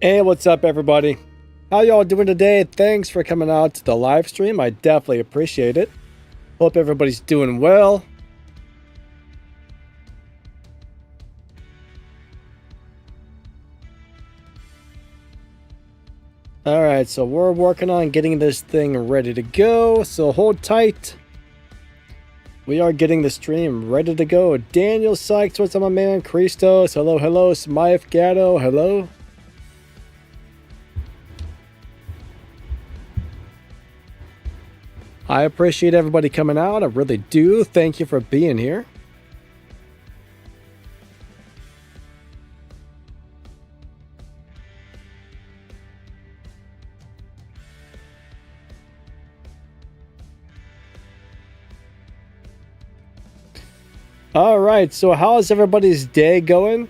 Hey, what's up everybody? How y'all doing today? Thanks for coming out to the live stream. I definitely appreciate it. Hope everybody's doing well. Alright, so we're working on getting this thing ready to go, so hold tight. We are getting the stream ready to go. Daniel Sykes, what's up my man? Christos, hello, hello. Smythe Gatto, hello. I appreciate everybody coming out. I really do. Thank you for being here. All right, so how's everybody's day going?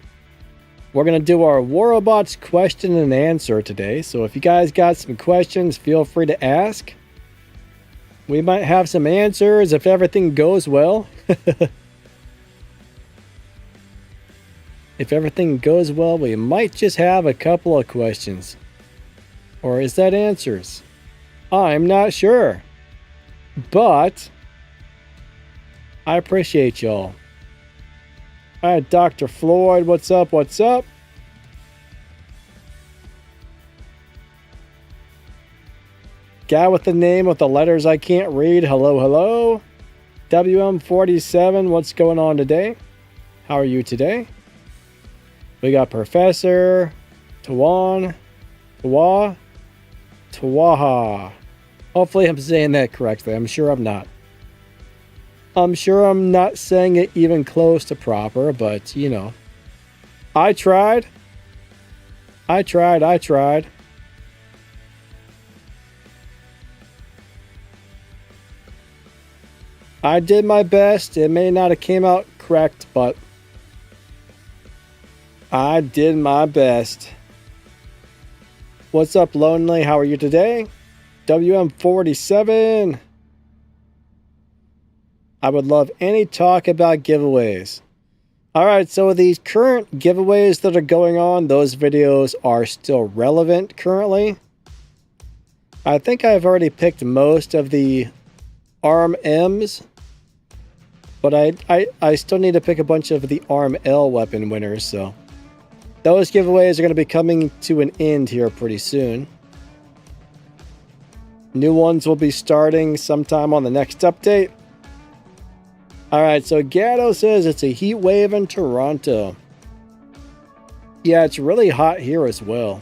We're going to do our War Robots question and answer today. So if you guys got some questions, feel free to ask. We might have some answers if everything goes well. If everything goes well, we might just have a couple of questions. Or is that answers? I'm not sure. But I appreciate y'all. All right, Dr. Floyd, what's up? What's up? Guy with the name with the letters I can't read. Hello, hello. WM47, what's going on today? How are you today? We got Professor Tawaha. Hopefully I'm saying that correctly. I'm sure I'm not. I'm sure I'm not saying it even close to proper, but you know. I tried. I did my best. It may not have came out correct, but I did my best. What's up, Lonely? How are you today? WM47. I would love any talk about giveaways. Alright, so these current giveaways that are going on, those videos are still relevant currently. I think I've already picked most of the ARM M's, but I still need to pick a bunch of the ARM L weapon winners, so those giveaways are going to be coming to an end here pretty soon. New ones will be starting sometime on the next update. Alright, so Gatto says it's a heat wave in Toronto. Yeah, it's really hot here as well.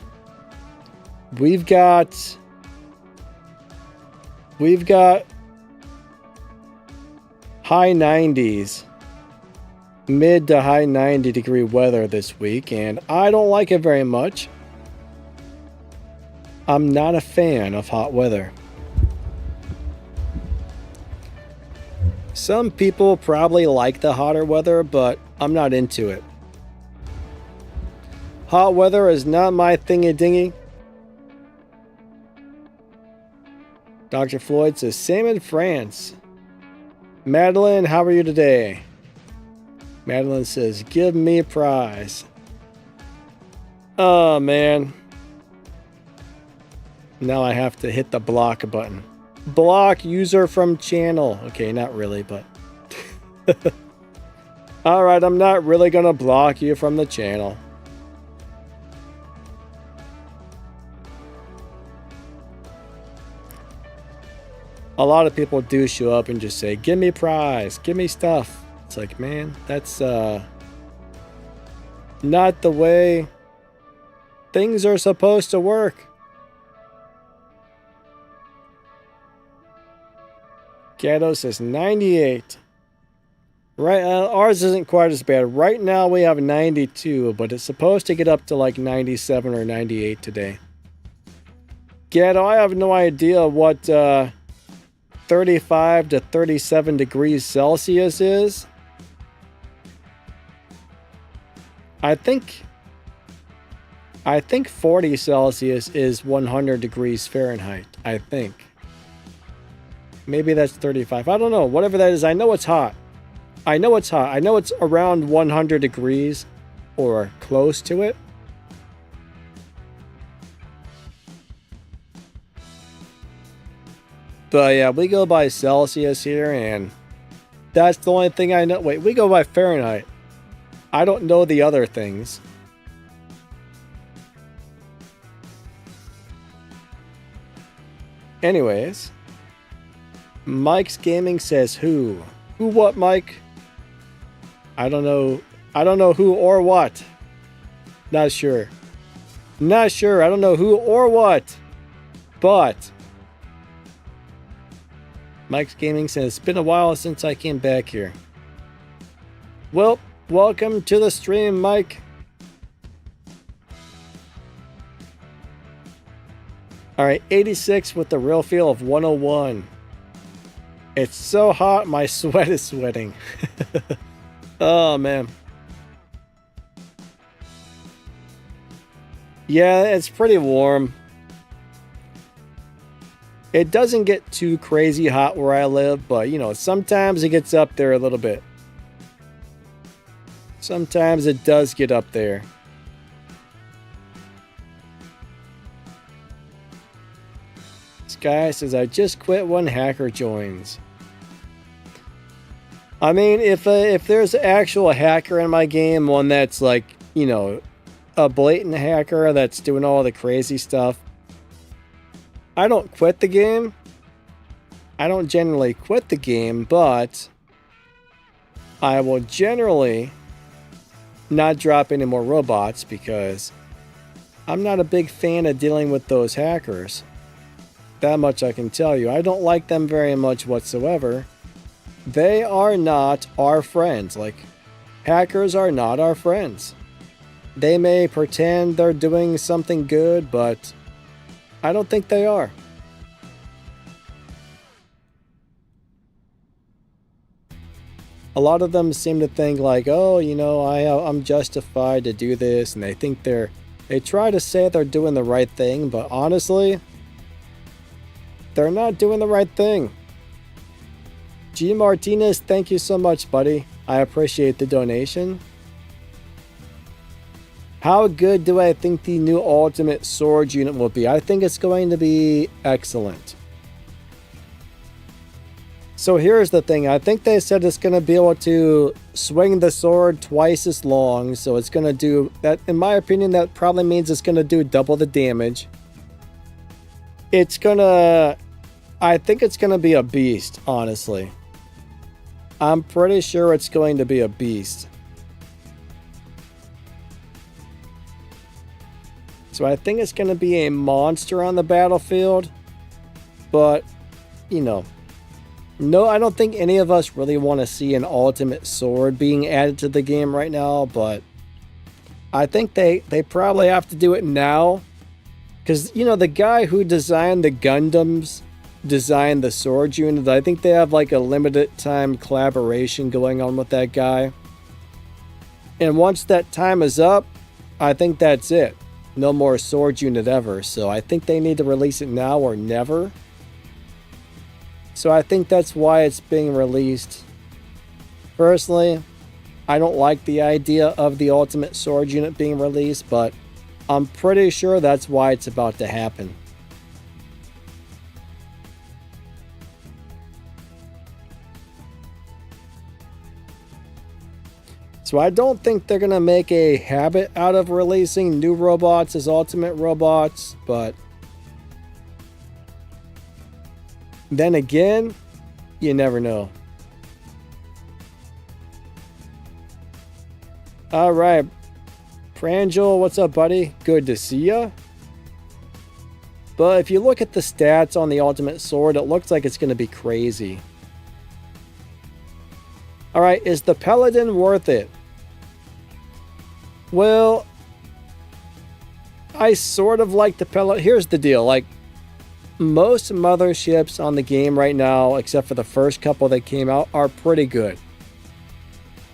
We've got high 90s, mid to high 90 degree weather this week, and I don't like it very much. I'm not a fan of hot weather. Some people probably like the hotter weather, but I'm not into it. Hot weather is not my thingy-dingy. Dr. Floyd says, same in France. Madeline, how are you today? Madeline says, give me a prize. Oh, man. Now I have to hit the block button. Block user from channel. Okay, not really, but... Alright, I'm not really gonna block you from the channel. A lot of people do show up and just say, give me prize, give me stuff. It's like, man, that's not the way things are supposed to work. Gatto says 98. Right, ours isn't quite as bad. Right now we have 92, but it's supposed to get up to like 97 or 98 today. Gatto, I have no idea what 35 to 37 degrees Celsius is. I think 40 Celsius is 100 degrees Fahrenheit, I think. Maybe that's 35. I don't know. Whatever that is, I know it's hot. I know it's hot. I know it's around 100 degrees or close to it. But yeah, we go by Celsius here, and that's the only thing I know. Wait, we go by Fahrenheit. I don't know the other things. Anyways, Mike's Gaming says who? Who what, Mike? I don't know. I don't know who or what. Not sure. Not sure. I don't know who or what. But Mike's Gaming says it's been a while since I came back here. Well, welcome to the stream, Mike. Alright, 86 with the real feel of 101. It's so hot, my sweat is sweating. Oh, man. Yeah, it's pretty warm. It doesn't get too crazy hot where I live, but, you know, sometimes it gets up there a little bit. Sometimes it does get up there. This guy says, I just quit when hacker joins. I mean, if there's an actual hacker in my game, one that's like, you know, a blatant hacker that's doing all the crazy stuff, I don't quit the game. I don't generally quit the game, but I will generally not drop any more robots because I'm not a big fan of dealing with those hackers. That much I can tell you. I don't like them very much whatsoever. They are not our friends. Like, hackers are not our friends. They may pretend they're doing something good, but I don't think they are. A lot of them seem to think like, oh, you know, I'm justified to do this, and they think they try to say they're doing the right thing, but honestly, they're not doing the right thing. G. Martinez, thank you so much, buddy. I appreciate the donation. How good do I think the new Ultimate Sword unit will be? I think it's going to be excellent. So here's the thing. I think they said it's going to be able to swing the sword twice as long. So it's going to do that. In my opinion, that probably means it's going to do double the damage. I think it's going to be a beast, honestly. I'm pretty sure it's going to be a beast. So I think it's going to be a monster on the battlefield. But, you know, no, I don't think any of us really want to see an ultimate sword being added to the game right now. But I think they probably have to do it now. Because, you know, the guy who designed the Gundams designed the sword unit. I think they have like a limited time collaboration going on with that guy. And once that time is up, I think that's it. No more sword unit ever. So I think they need to release it now or never. So I think that's why it's being released. Personally, I don't like the idea of the Ultimate Sword unit being released, but I'm pretty sure that's why it's about to happen. So I don't think they're going to make a habit out of releasing new robots as ultimate robots, but then again, you never know. All right. Prangel, what's up, buddy? Good to see ya. But if you look at the stats on the Ultimate Sword, it looks like it's going to be crazy. All right, is the Paladin worth it? Well, I sort of like the Paladin. Here's the deal. Like, most motherships on the game right now, except for the first couple that came out, are pretty good.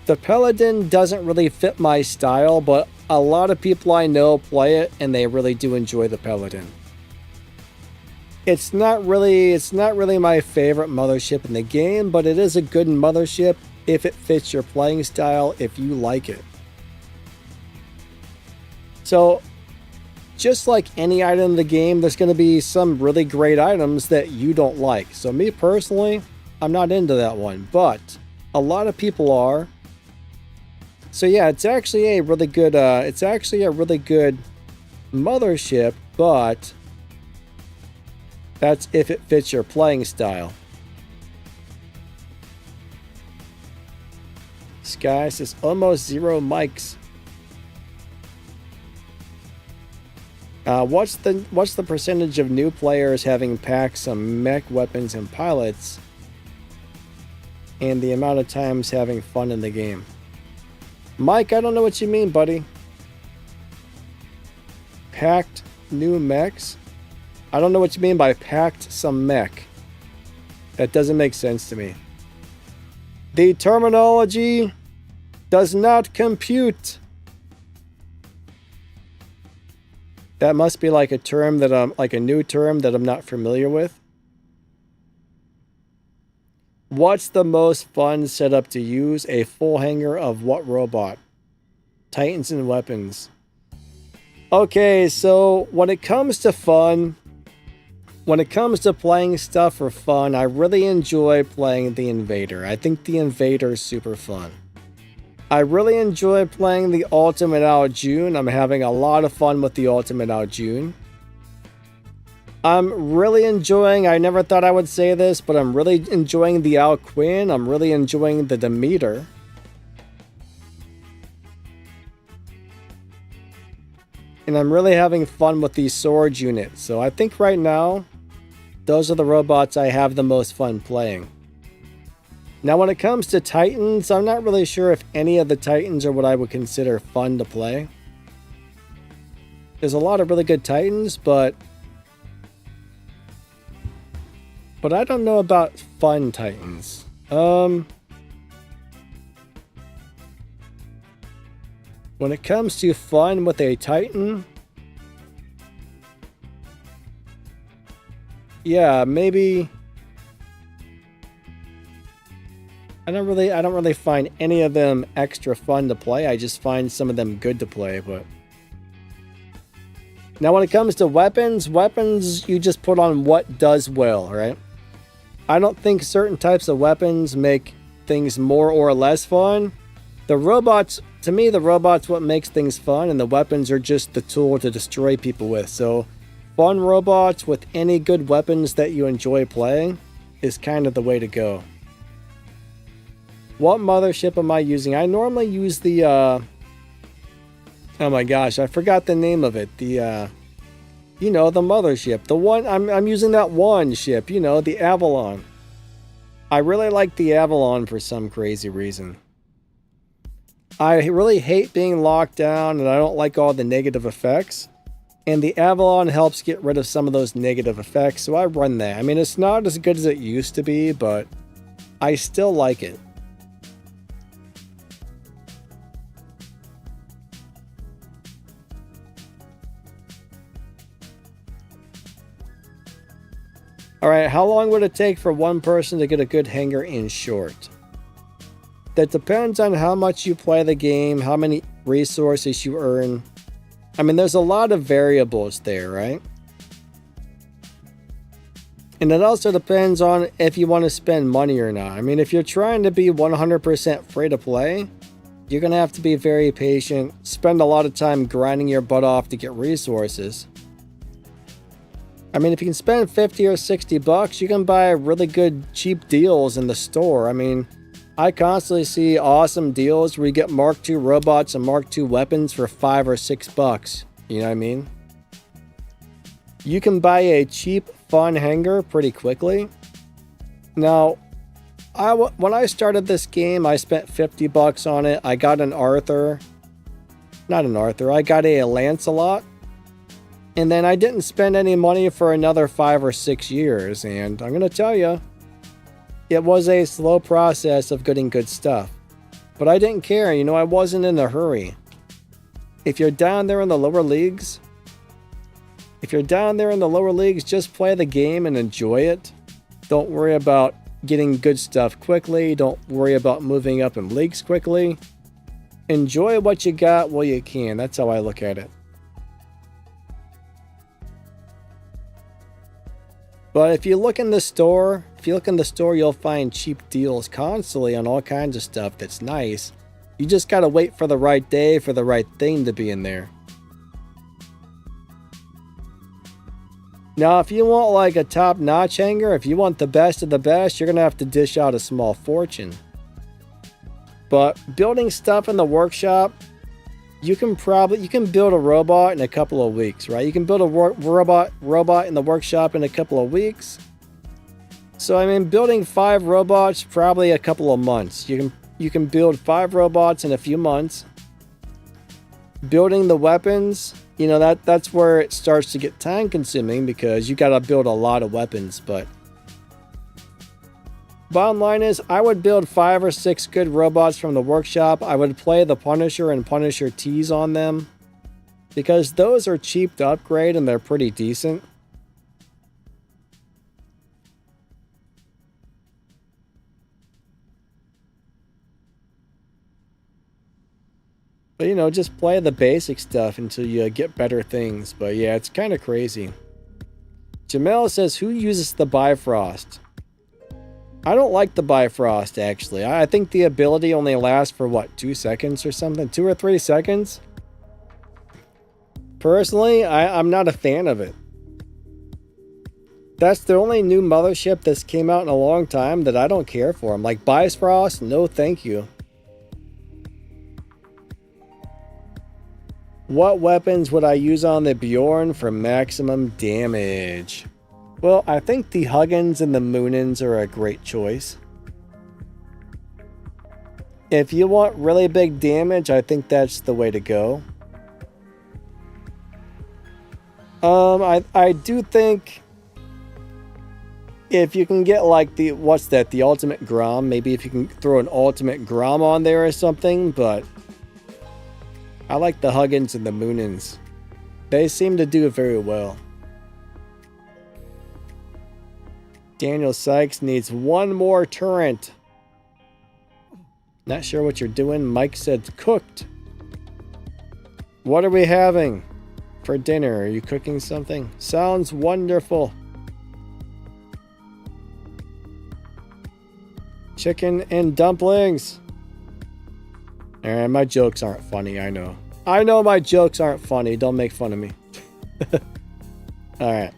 The Paladin doesn't really fit my style, but a lot of people I know play it, and they really do enjoy the Paladin. It's not really my favorite mothership in the game, but it is a good mothership if it fits your playing style, if you like it. So, just like any item in the game, there's going to be some really great items that you don't like. So me personally, I'm not into that one, but a lot of people are. So yeah, it's actually a really good mothership, but that's if it fits your playing style. Sky says almost 0 mics. What's the percentage of new players having packed some mech weapons and pilots, and the amount of times having fun in the game? Mike, I don't know what you mean, buddy. Packed new mechs? I don't know what you mean by packed some mech. That doesn't make sense to me. The terminology does not compute. That must be like a term that like a new term that I'm not familiar with. What's the most fun setup to use? A full hanger of what robot? Titans and weapons. Okay, so when it comes to fun, when it comes to playing stuff for fun, I really enjoy playing the Invader. I think the Invader is super fun. I really enjoy playing the Ultimate Al June. I'm having a lot of fun with the Ultimate Al June. I'm really enjoying, I never thought I would say this, but I'm really enjoying the Al Quinn. I'm really enjoying the Demeter. And I'm really having fun with these sword units. So I think right now, those are the robots I have the most fun playing. Now when it comes to Titans, I'm not really sure if any of the Titans are what I would consider fun to play. There's a lot of really good Titans, but I don't know about fun Titans. When it comes to fun with a Titan, yeah, maybe I don't really find any of them extra fun to play. I just find some of them good to play, but now when it comes to weapons you just put on what does well, right? I don't think certain types of weapons make things more or less fun. The robots, to me, the robots what makes things fun, and the weapons are just the tool to destroy people with. So fun robots with any good weapons that you enjoy playing is kind of the way to go. What mothership am I using? I normally use the oh my gosh, I forgot the name of it. The you know, the mothership. The one I'm using that one ship, you know, the Avalon. I really like the Avalon for some crazy reason. I really hate being locked down, and I don't like all the negative effects. And the Avalon helps get rid of some of those negative effects, so I run that. I mean, it's not as good as it used to be, but I still like it. Alright, how long would it take for one person to get a good hanger in short? That depends on how much you play the game, how many resources you earn. I mean, there's a lot of variables there, right? And it also depends on if you want to spend money or not. I mean, if you're trying to be 100% free to play, you're going to have to be very patient, spend a lot of time grinding your butt off to get resources. I mean, if you can spend 50 or 60 bucks, you can buy really good cheap deals in the store. I mean, I constantly see awesome deals where you get Mark II robots and Mark II weapons for 5 or 6 bucks. You know what I mean? You can buy a cheap, fun hanger pretty quickly. Now, when I started this game, I spent 50 bucks on it. I got an Arthur. Not an Arthur. I got a Lancelot. And then I didn't spend any money for another 5 or 6 years. And I'm going to tell you, it was a slow process of getting good stuff. But I didn't care. You know, I wasn't in a hurry. If you're down there in the lower leagues, just play the game and enjoy it. Don't worry about getting good stuff quickly. Don't worry about moving up in leagues quickly. Enjoy what you got while you can. That's how I look at it. But if you look in the store, you'll find cheap deals constantly on all kinds of stuff that's nice. You just gotta wait for the right day for the right thing to be in there. Now, if you want like a top-notch hanger, if you want the best of the best, you're gonna have to dish out a small fortune. But building stuff in the workshop, you can build a robot in a couple of weeks, right? You can build a robot in the workshop in a couple of weeks. So I mean, building 5 robots, probably a couple of months. You can build 5 robots in a few months. Building the weapons, you know, that's where it starts to get time consuming because you gotta build a lot of weapons. But bottom line is, I would build 5 or 6 good robots from the workshop. I would play the Punisher and Punisher T's on them because those are cheap to upgrade and they're pretty decent. But you know, just play the basic stuff until you get better things. But yeah, it's kind of crazy. Jamel says, who uses the Bifrost? I don't like the Bifrost, actually. I think the ability only lasts for, what, 2 seconds or something? 2 or 3 seconds? Personally, I'm not a fan of it. That's the only new mothership that's came out in a long time that I don't care for. I'm like, Bifrost? No, thank you. What weapons would I use on the Bjorn for maximum damage? Well, I think the Huggins and the Moonins are a great choice. If you want really big damage, I think that's the way to go. I do think if you can get like the ultimate Grom, maybe if you can throw an ultimate Grom on there or something, but I like the Huggins and the Moonins. They seem to do it very well. Daniel Sykes needs 1 more turret. Not sure what you're doing. Mike said cooked. What are we having for dinner? Are you cooking something? Sounds wonderful. Chicken and dumplings. Alright, my jokes aren't funny, I know. I know my jokes aren't funny. Don't make fun of me. Alright.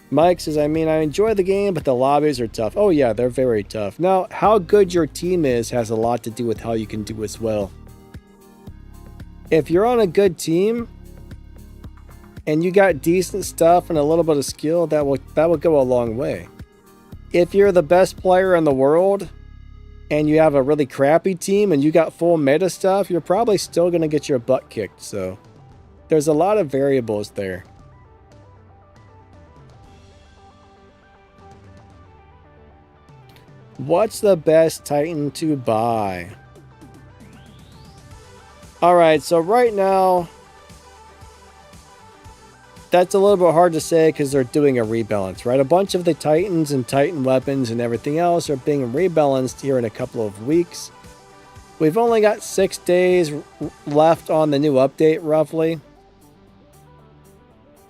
Mike says, I mean, I enjoy the game, but the lobbies are tough. Oh yeah, they're very tough. Now, how good your team is has a lot to do with how you can do as well. If you're on a good team, and you got decent stuff and a little bit of skill, that will go a long way. If you're the best player in the world, and you have a really crappy team, and you got full meta stuff, you're probably still going to get your butt kicked, so there's a lot of variables there. What's the best Titan to buy? Alright, so right now, that's a little bit hard to say because they're doing a rebalance, right? A bunch of the Titans and Titan weapons and everything else are being rebalanced here in a couple of weeks. We've only got 6 days left on the new update, roughly.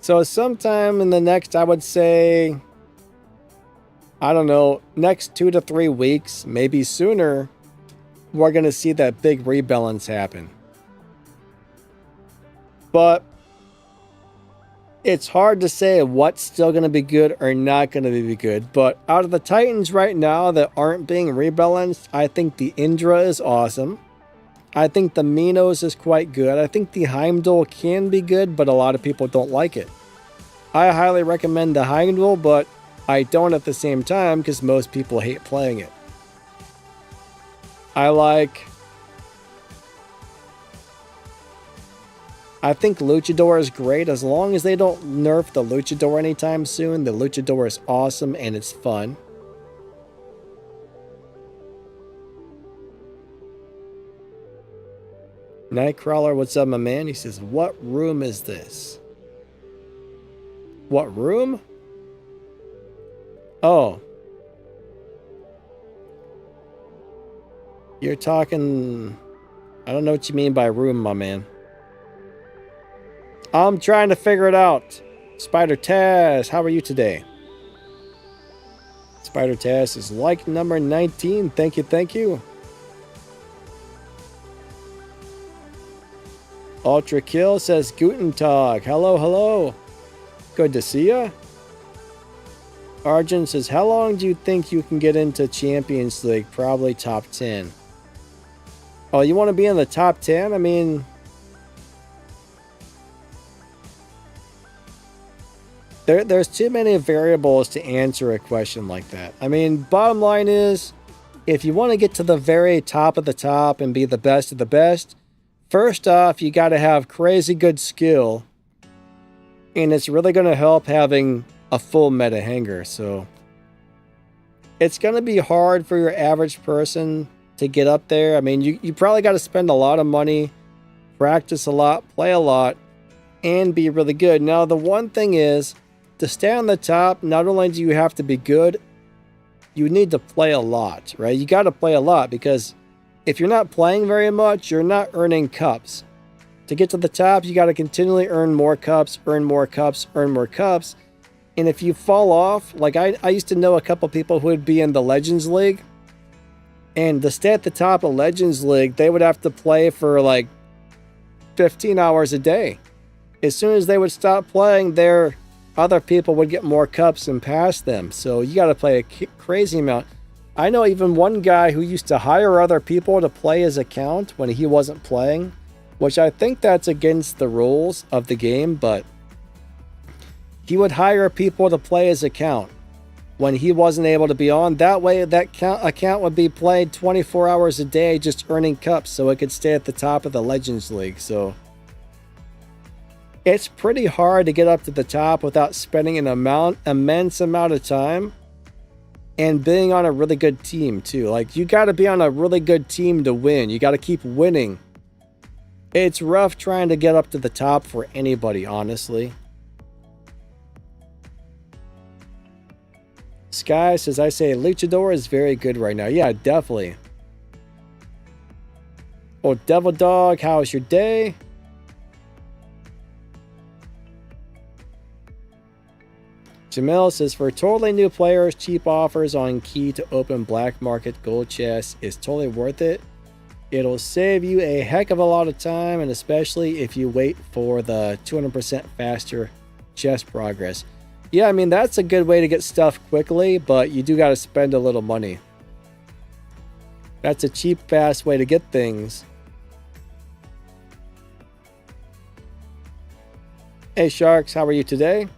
So sometime in the next, I would say, I don't know, next 2 to 3 weeks, maybe sooner, we're going to see that big rebalance happen. But it's hard to say what's still going to be good or not going to be good. But out of the Titans right now that aren't being rebalanced, I think the Indra is awesome. I think the Minos is quite good. I think the Heimdall can be good, but a lot of people don't like it. I highly recommend the Heimdall, but I don't at the same time because most people hate playing it. I think Luchador is great as long as they don't nerf the Luchador anytime soon. The Luchador is awesome and it's fun. Nightcrawler, what's up, my man? He says, what room is this? What room? Oh. You're talking... I don't know what you mean by room, my man. I'm trying to figure it out. Spider Taz, how are you today? Spider Taz is like number 19. Thank you, thank you. Ultra Kill says Guten Tag. Hello, hello. Good to see ya. Arjun says, how long do you think you can get into Champions League? Probably top 10. Oh, you want to be in the top 10? I mean, there's too many variables to answer a question like that. I mean, bottom line is, if you want to get to the very top of the top and be the best of the best, first off, you got to have crazy good skill. And it's really going to help having a full meta hanger. So it's going to be hard for your average person to get up there. I mean, you probably got to spend a lot of money, practice a lot, play a lot, and be really good. Now, the one thing is, to stay on the top, not only do you have to be good, you need to play a lot, right? You got to play a lot, because if you're not playing very much, you're not earning cups. To get to the top, you got to continually earn more cups, earn more cups, earn more cups. And if you fall off, like I used to know a couple people who would be in the Legends League, and to stay at the top of Legends League, they would have to play for like 15 hours a day. As soon as they would stop playing, their other people would get more cups and pass them. So you got to play a crazy amount. I know even one guy who used to hire other people to play his account when he wasn't playing, which I think that's against the rules of the game, but he would hire people to play his account when he wasn't able to be on. That way, that account would be played 24 hours a day, just earning cups, so it could stay at the top of the Legends League. So it's pretty hard to get up to the top without spending an immense amount of time and being on a really good team too. Like, you got to be on a really good team to win. You got to keep winning. It's rough trying to get up to the top for anybody, honestly. Sky says, I say Luchador is very good right now. Yeah, definitely. Oh, Devil Dog, how's your day? Jamel says, for totally new players, cheap offers on key to open black market gold chests is totally worth it. It'll save you a heck of a lot of time, and especially if you wait for the 200% faster chest progress. Yeah, I mean, that's a good way to get stuff quickly, but you do got to spend a little money. That's a cheap, fast way to get things. Hey Sharks, how are you today?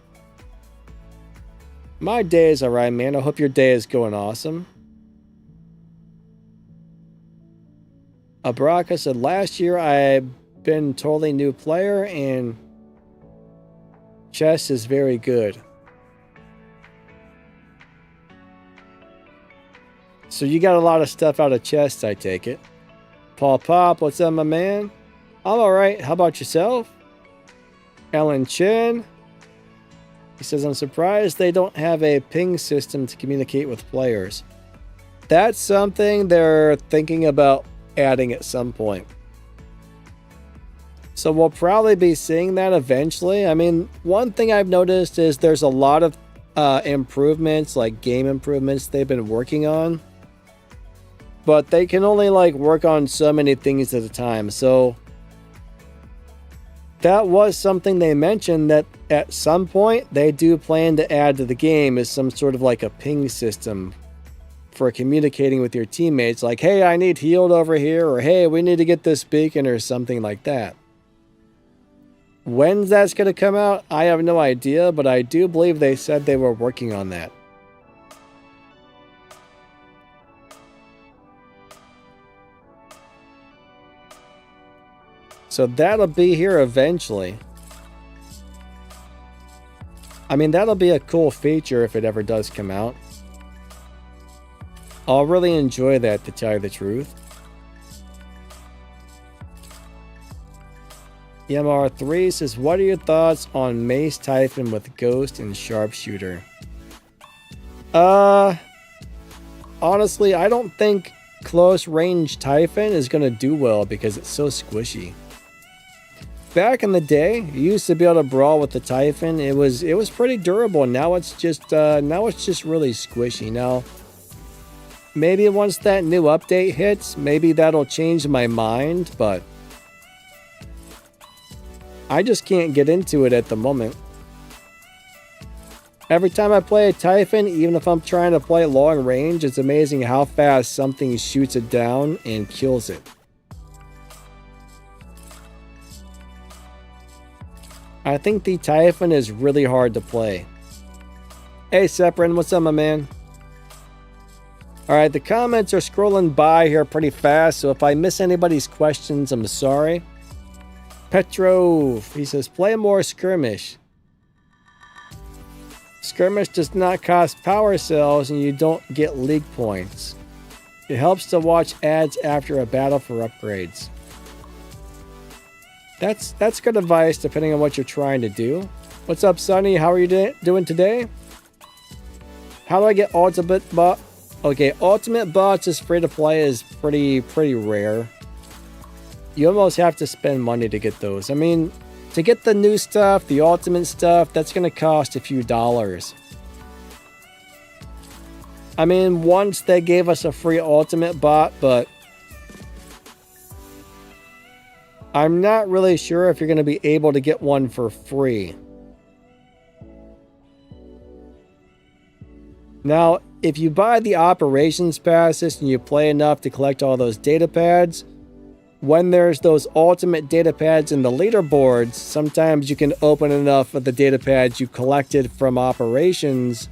My day is alright, man. I hope your day is going awesome. Abraka said, last year I've been totally new player and chess is very good. So you got a lot of stuff out of chests, I take it. Paul Pop, what's up, my man? I'm alright. How about yourself? Ellen Chin. He says, I'm surprised they don't have a ping system to communicate with players. That's something they're thinking about adding at some point. So we'll probably be seeing that eventually. I mean, one thing I've noticed is there's a lot of improvements, like game improvements they've been working on. But they can only like work on so many things at a time. So that was something they mentioned, that at some point they do plan to add to the game is some sort of like a ping system for communicating with your teammates. Like, hey, I need healed over here, or hey, we need to get this beacon, or something like that. When that's going to come out, I have no idea, but I do believe they said they were working on that. So that'll be here eventually. I mean, that'll be a cool feature if it ever does come out. I'll really enjoy that, to tell you the truth. EMR3 says, what are your thoughts on Mace Typhon with Ghost and Sharpshooter? Honestly, I don't think close range Typhon is going to do well because it's so squishy. back in the day, you used to be able to brawl with the Typhon. It was pretty durable. Now it's just really squishy. Now, maybe once that new update hits, maybe that'll change my mind, but I just can't get into it at the moment. Every time I play a Typhon, even if I'm trying to play long range, it's amazing how fast something shoots it down and kills it. I think the Typhon is really hard to play. Hey Seprin, what's up my man? Alright, the comments are scrolling by here pretty fast, so if I miss anybody's questions, I'm sorry. Petrov, he says, play more skirmish. Skirmish does not cost power cells and you don't get league points. It helps to watch ads after a battle for upgrades. That's good advice depending on what you're trying to do. What's up, Sonny? How are you doing today? How do I get ultimate bot? Okay, ultimate bots is free to play is pretty rare. You almost have to spend money to get those. I mean, to get the new stuff, the ultimate stuff, that's going to cost a few dollars. I mean, once they gave us a free ultimate bot, but I'm not really sure if you're going to be able to get one for free. Now, if you buy the operations passes and you play enough to collect all those data pads, when there's those ultimate data pads in the leaderboards, sometimes you can open enough of the data pads you collected from operations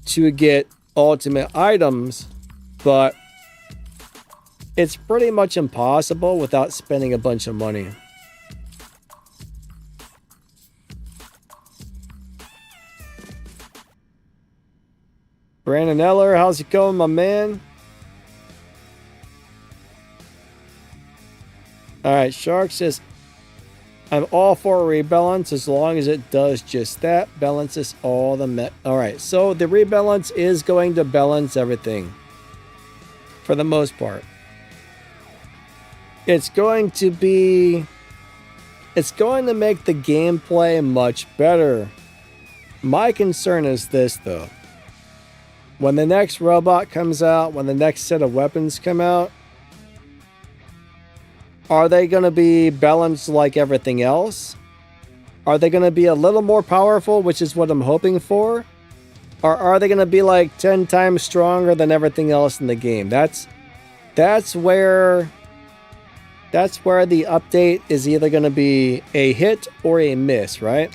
to get ultimate items, but it's pretty much impossible without spending a bunch of money. Brandon Eller, how's it going, my man? Alright, Shark says, I'm all for rebalance as long as it does just that. Balances all the Alright, so the rebalance is going to balance everything. For the most part. It's going to make the gameplay much better. My concern is this though. When the next robot comes out, when the next set of weapons come out, are they going to be balanced like everything else? Are they going to be a little more powerful, which is what I'm hoping for? Or are they going to be like 10 times stronger than everything else in the game? That's where the update is either going to be a hit or a miss, right?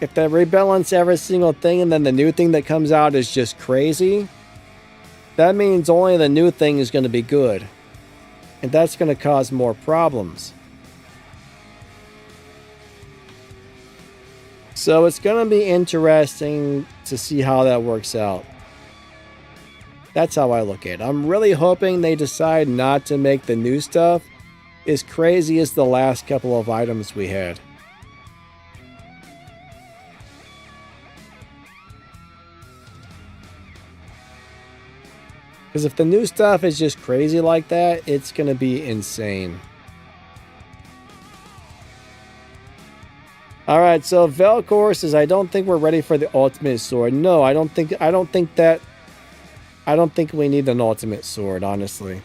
If they rebalance every single thing and then the new thing that comes out is just crazy, that means only the new thing is going to be good. And that's going to cause more problems. So it's going to be interesting to see how that works out. That's how I look at it. I'm really hoping they decide not to make the new stuff as crazy as the last couple of items we had. Because if the new stuff is just crazy like that, it's going to be insane. Alright, so Velcor says, I don't think we're ready for the ultimate sword. No, I don't think we need an ultimate sword, honestly.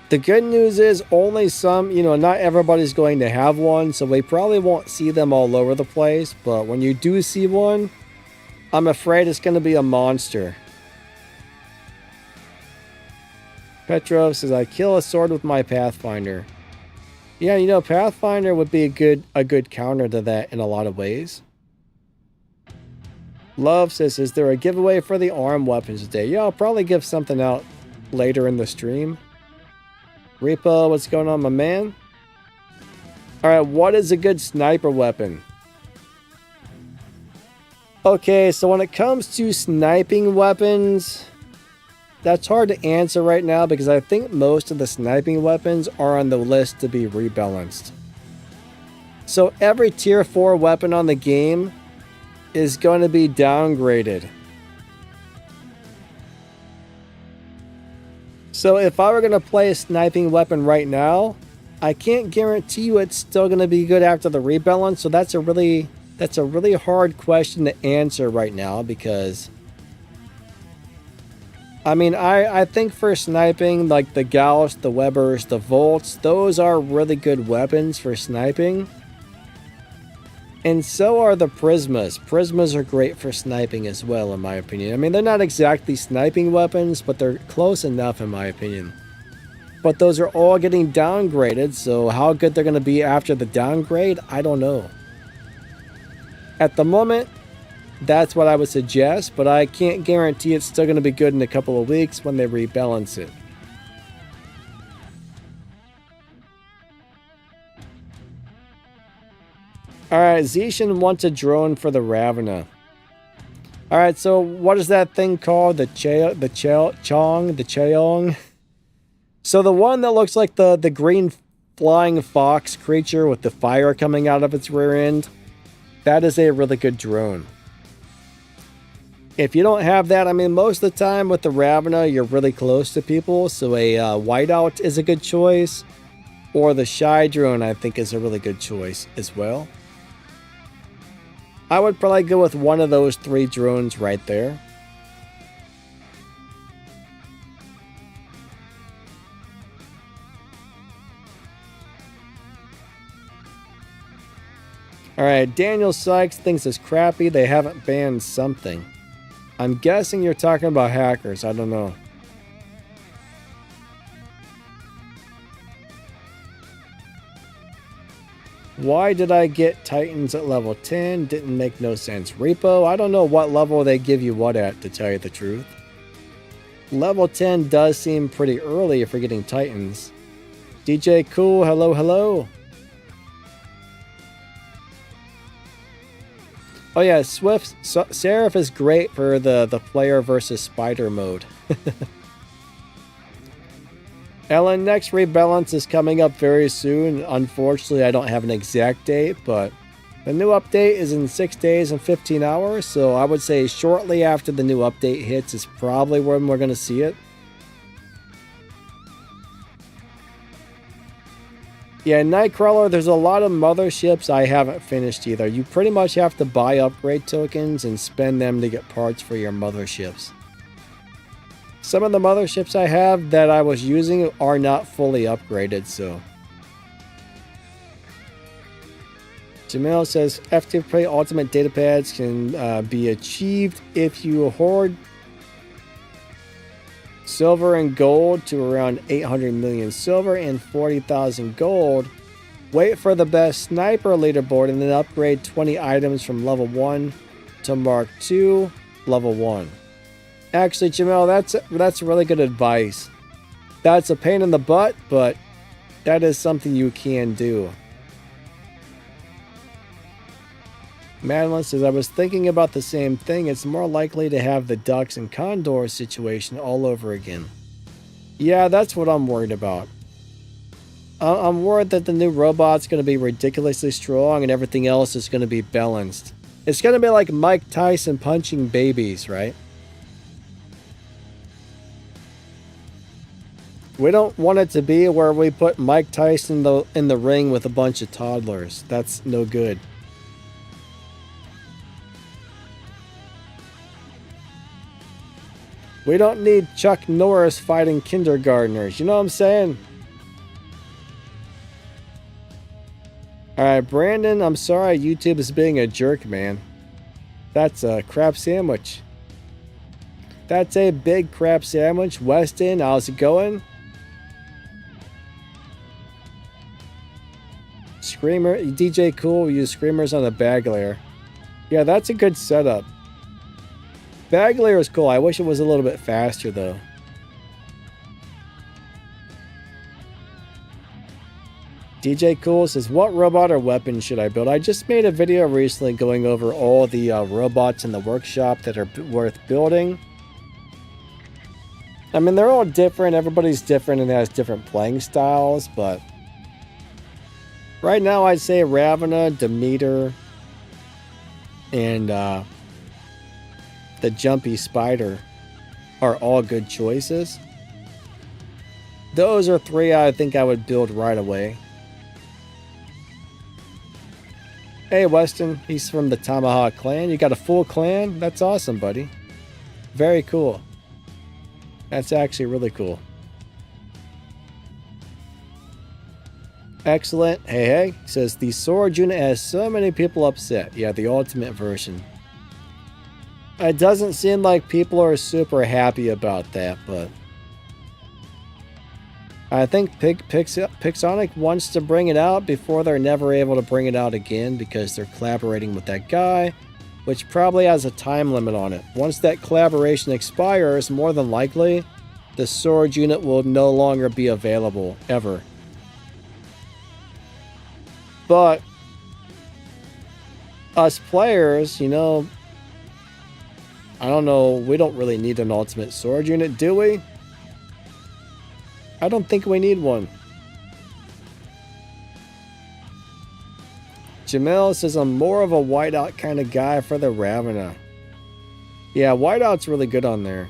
The good news is only some, not everybody's going to have one, so we probably won't see them all over the place. But when you do see one, I'm afraid it's going to be a monster. Petrov says, I kill a sword with my Pathfinder. Yeah, Pathfinder would be a good counter to that in a lot of ways. Love says, is there a giveaway for the arm weapons today? Yeah, I'll probably give something out later in the stream. Repo, what's going on, my man? Alright, what is a good sniper weapon? Okay, so when it comes to sniping weapons, that's hard to answer right now because I think most of the sniping weapons are on the list to be rebalanced. So every tier 4 weapon on the game is going to be downgraded. So if I were going to play a sniping weapon right now, I can't guarantee you it's still going to be good after the rebalance, so that's a really hard question to answer right now because I mean, I think for sniping, like the Gauss, the Webers, the Volts, those are really good weapons for sniping. And so are the Prismas. Prismas are great for sniping as well, in my opinion. I mean, they're not exactly sniping weapons, but they're close enough, in my opinion. But those are all getting downgraded, so how good they're going to be after the downgrade, I don't know. At the moment, that's what I would suggest, but I can't guarantee it's still going to be good in a couple of weeks when they rebalance it. Alright, Zishan wants a drone for the Ravena. Alright, so what is that thing called? The Cheong? So the one that looks like the green flying fox creature with the fire coming out of its rear end, that is a really good drone. If you don't have that, I mean, most of the time with the Ravena, you're really close to people, so a whiteout is a good choice. Or the Shy drone, I think, is a really good choice as well. I would probably go with one of those 3 drones right there. Alright, Daniel Sykes thinks it's crappy they haven't banned something. I'm guessing you're talking about hackers, I don't know. Why did I get Titans at level 10? Didn't make no sense. Repo, I don't know what level they give you what at, to tell you the truth. Level 10 does seem pretty early if we're getting Titans. DJ Cool, hello, hello. Oh yeah, Seraph is great for the player versus spider mode. Ellen, next rebalance is coming up very soon. Unfortunately, I don't have an exact date, but the new update is in 6 days and 15 hours, so I would say shortly after the new update hits is probably when we're going to see it. Yeah, Nightcrawler, there's a lot of motherships I haven't finished either. You pretty much have to buy upgrade tokens and spend them to get parts for your motherships. Some of the motherships I have that I was using are not fully upgraded, so. Jamil says, FTP ultimate data pads can be achieved if you hoard silver and gold to around 800 million silver and 40,000 gold. Wait for the best sniper leaderboard and then upgrade 20 items from level 1 to Mark 2, level 1. Actually, Jamel, that's really good advice. That's a pain in the butt, but that is something you can do. Madeline says, I was thinking about the same thing. It's more likely to have the ducks and condors situation all over again. Yeah, that's what I'm worried about. I'm worried that the new robot's going to be ridiculously strong and everything else is going to be balanced. It's going to be like Mike Tyson punching babies, right? We don't want it to be where we put Mike Tyson in the ring with a bunch of toddlers. That's no good. We don't need Chuck Norris fighting kindergartners. You know what I'm saying? Alright, Brandon, I'm sorry YouTube is being a jerk, man. That's a crab sandwich. That's a big crab sandwich. Weston, how's it going? Screamer, DJ Cool, use screamers on the bag layer. Yeah, that's a good setup. Bag layer is cool. I wish it was a little bit faster though. DJ Cool says, what robot or weapon should I build? I just made a video recently going over all the robots in the workshop that are worth building. I mean, they're all different. Everybody's different and has different playing styles, but right now I'd say Ravena, Demeter, and the Jumpy Spider are all good choices. Those are 3 I think I would build right away. Hey, Weston. He's from the Tomahawk clan. You got a full clan? That's awesome, buddy. Very cool. That's actually really cool. Excellent. Hey, hey. Says the sword unit has so many people upset. Yeah, the ultimate version. It doesn't seem like people are super happy about that, but I think Pixonic wants to bring it out before they're never able to bring it out again because they're collaborating with that guy, which probably has a time limit on it. Once that collaboration expires, more than likely, the sword unit will no longer be available, ever. But us players, you know, I don't know, we don't really need an ultimate sword unit, do we? I don't think we need one. Jamel says, I'm more of a whiteout kind of guy for the Ravena. Yeah, whiteout's really good on there.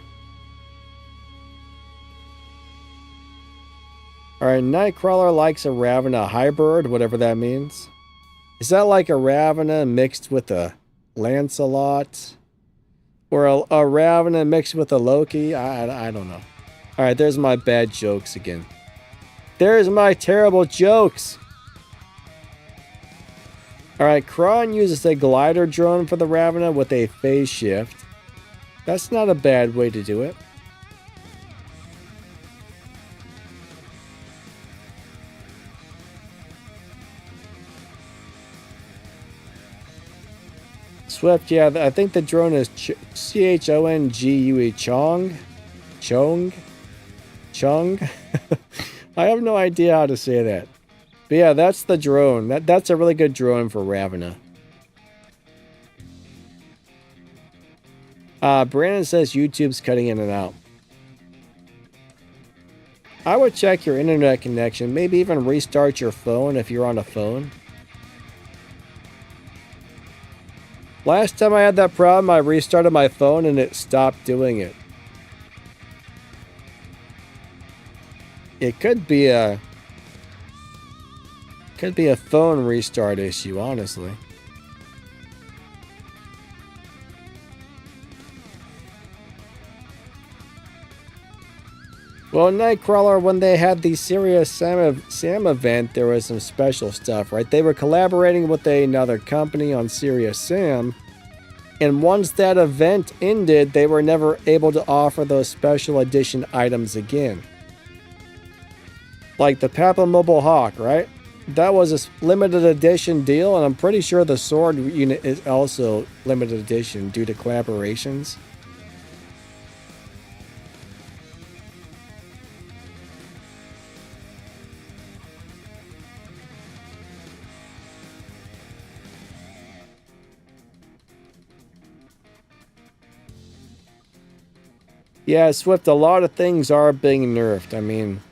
Alright, Nightcrawler likes a Ravena hybrid, whatever that means. Is that like a Ravena mixed with a Lancelot? Or a Ravena mixed with a Loki? I don't know. Alright, there's my bad jokes again. There's my terrible jokes! Alright, Kron uses a glider drone for the Ravena with a phase shift. That's not a bad way to do it. Swift, yeah, I think the drone is Chongue. Chung? I have no idea how to say that. But yeah, that's the drone. That's a really good drone for Ravena. Brandon says YouTube's cutting in and out. I would check your internet connection. Maybe even restart your phone if you're on a phone. Last time I had that problem, I restarted my phone and it stopped doing it. It could be a phone restart issue, honestly. Well, Nightcrawler, when they had the Serious Sam event, there was some special stuff, right? They were collaborating with another company on Serious Sam, and once that event ended, they were never able to offer those special edition items again. Like the Papa Mobile Hawk, right? That was a limited edition deal, and I'm pretty sure the sword unit is also limited edition due to collaborations. Yeah, Swift, a lot of things are being nerfed. I mean,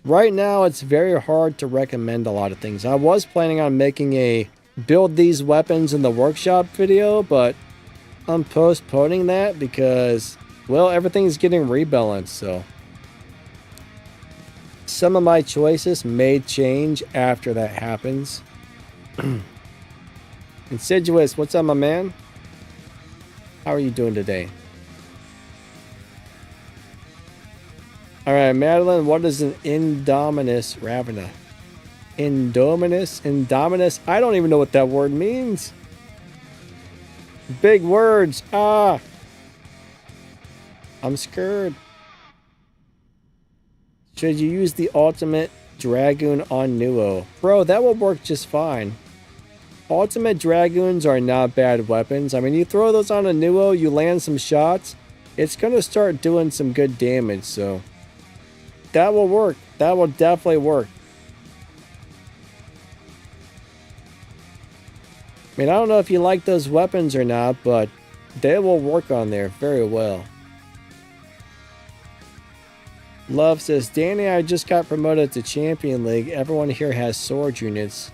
right now it's very hard to recommend a lot of things. I was planning on making a build these weapons in the workshop video, but I'm postponing that because, well, everything's getting rebalanced, so some of my choices may change after that happens. Insidious, what's up, my man? How are you doing today? Alright, Madeline, what is an Indominus Ravena? Indominus? I don't even know what that word means. Big words. Ah. I'm scared. Should you use the ultimate Dragoon on Nuo? Bro, that will work just fine. Ultimate Dragoons are not bad weapons. I mean, you throw those on a Nuo, you land some shots, it's going to start doing some good damage, so that will work. That will definitely work. I mean, I don't know if you like those weapons or not, but they will work on there very well. Love says, Danny, I just got promoted to Champion League. Everyone here has sword units.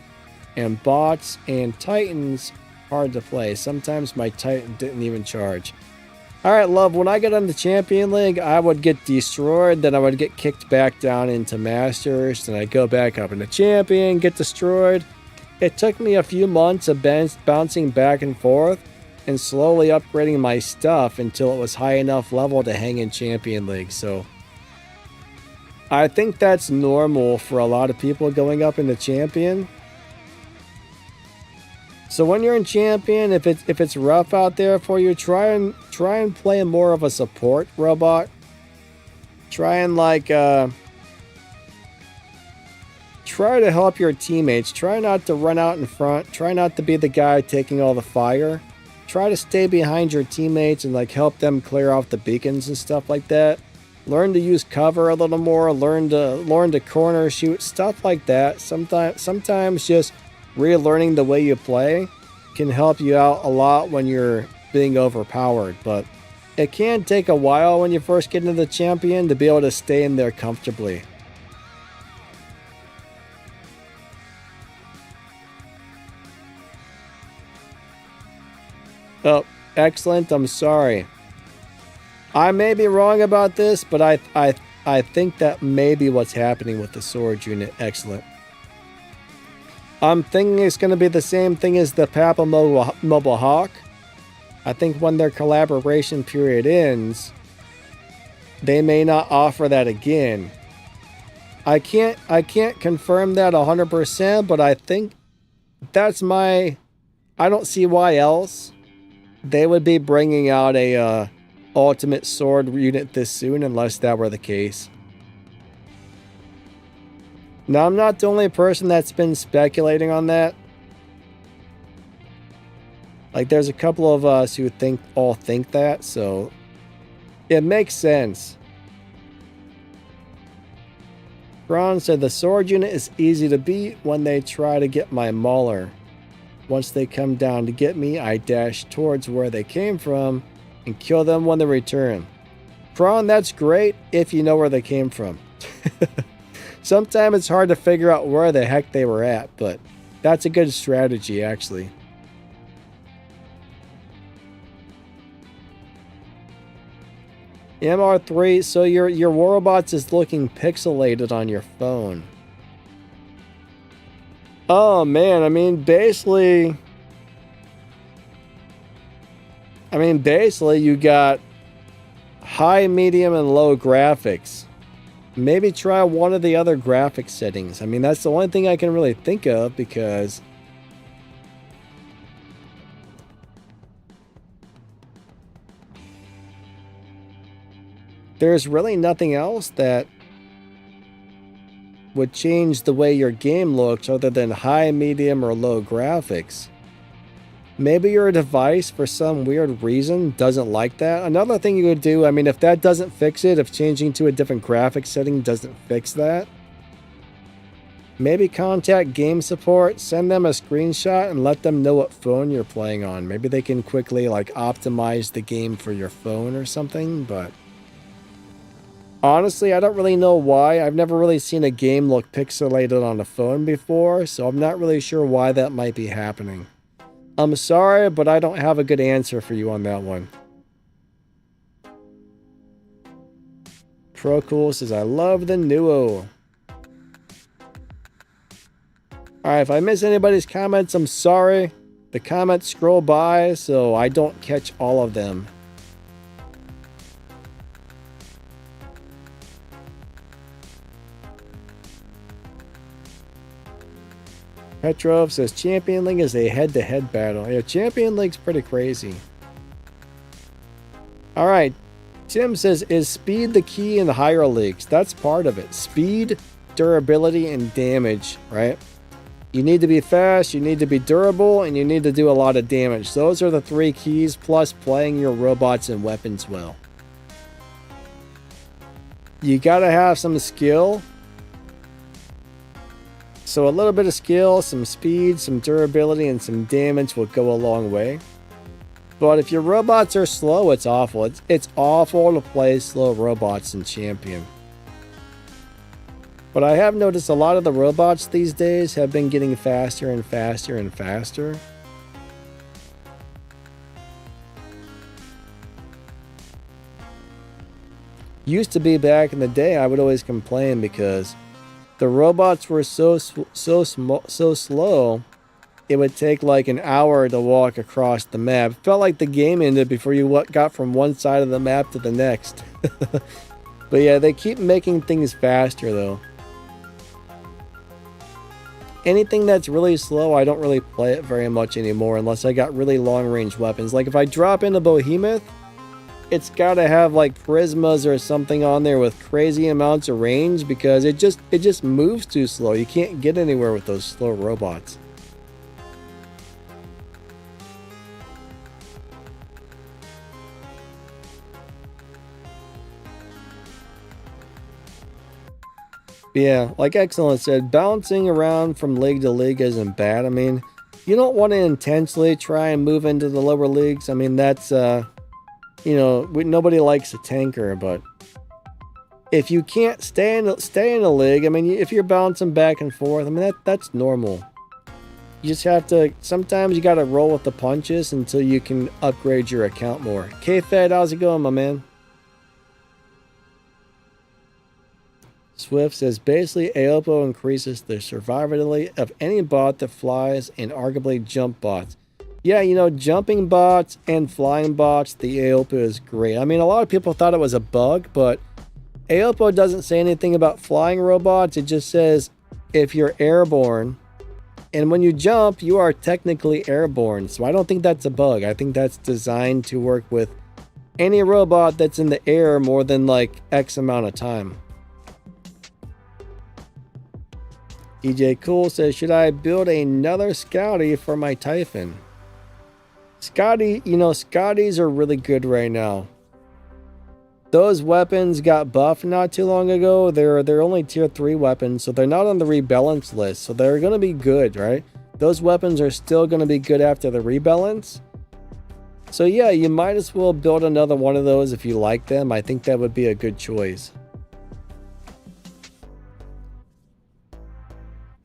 And bots and titans, hard to play. Sometimes my titan didn't even charge. Alright, Love, when I get on the Champion League, I would get destroyed, then I would get kicked back down into Masters, then I'd go back up into Champion, get destroyed. It took me a few months of bouncing back and forth and slowly upgrading my stuff until it was high enough level to hang in Champion League. So I think that's normal for a lot of people going up into Champion. So when you're in Champion, if it's rough out there for you, try and play more of a support robot. Try and try to help your teammates. Try not to run out in front. Try not to be the guy taking all the fire. Try to stay behind your teammates and help them clear off the beacons and stuff like that. Learn to use cover a little more. Learn to corner shoot, stuff like that. Sometimes just relearning the way you play can help you out a lot when you're being overpowered, but it can take a while when you first get into the Champion to be able to stay in there comfortably. Oh, excellent. I'm sorry. I may be wrong about this, but I think that may be what's happening with the sword unit. Excellent. I'm thinking it's going to be the same thing as the Papa Mobile Hawk. I think when their collaboration period ends, they may not offer that again. I can't confirm that 100%, but I think that's I don't see why else they would be bringing out a ultimate sword unit this soon unless that were the case. Now, I'm not the only person that's been speculating on that. There's a couple of us who all think that, so it makes sense. Ron said the sword unit is easy to beat when they try to get my Mauler. Once they come down to get me, I dash towards where they came from and kill them when they return. Prawn, that's great if you know where they came from. Sometimes it's hard to figure out where the heck they were at, but that's a good strategy, actually. MR3, so your Warbots is looking pixelated on your phone. Oh man, I mean basically you got high, medium, and low graphics. Maybe try one of the other graphics settings. I mean, that's the only thing I can really think of because there's really nothing else that would change the way your game looks other than high, medium, or low graphics. Maybe your device, for some weird reason, doesn't like that. Another thing you could do, I mean, if that doesn't fix it, if changing to a different graphics setting doesn't fix that, maybe contact game support, send them a screenshot, and let them know what phone you're playing on. Maybe they can quickly, optimize the game for your phone or something, but honestly, I don't really know why. I've never really seen a game look pixelated on a phone before, so I'm not really sure why that might be happening. I'm sorry, but I don't have a good answer for you on that one. Procool says, I love the Nuo. Alright, if I miss anybody's comments, I'm sorry. The comments scroll by, so I don't catch all of them. Petrov says Champion League is a head-to-head battle. Yeah, Champion League's pretty crazy. Alright, Tim says, is speed the key in the higher leagues? That's part of it. Speed, durability, and damage, right? You need to be fast, you need to be durable, and you need to do a lot of damage. Those are the three keys, plus playing your robots and weapons well. You gotta have some skill. So a little bit of skill, some speed, some durability, and some damage will go a long way. But if your robots are slow, it's awful. It's awful to play slow robots in Champion. But I have noticed a lot of the robots these days have been getting faster and faster and faster. Used to be back in the day, I would always complain because the robots were so slow it would take like an hour to walk across the map. It felt like the game ended before you got from one side of the map to the next. But yeah, they keep making things faster though. Anything that's really slow, I don't really play it very much anymore unless I got really long range weapons. Like if I drop into Behemoth, it's gotta have like Prismas or something on there with crazy amounts of range because it just moves too slow. You can't get anywhere with those slow robots. Yeah, like Excellent said, bouncing around from league to league isn't bad. I mean, you don't want to intensely try and move into the lower leagues. I mean, that's, you know, nobody likes a tanker, but if you can't stay in a league, I mean, if you're bouncing back and forth, I mean, that's normal. You just have to, sometimes you got to roll with the punches until you can upgrade your account more. K-Fed, how's it going, my man? Swift says, basically, Aopo increases the survivability of any bot that flies and arguably jump bots. Yeah, you know, jumping bots and flying bots, the Aopo is great. I mean, a lot of people thought it was a bug, but Aopo doesn't say anything about flying robots. It just says if you're airborne, and when you jump, you are technically airborne. So I don't think that's a bug. I think that's designed to work with any robot that's in the air more than like X amount of time. EJ Cool says, should I build another Scouty for my Typhon? Scotty, you know, Scotties are really good right now. Those weapons got buffed not too long ago. They're only tier 3 weapons, so they're not on the rebalance list. So they're going to be good, right? Those weapons are still going to be good after the rebalance. So yeah, you might as well build another one of those if you like them. I think that would be a good choice.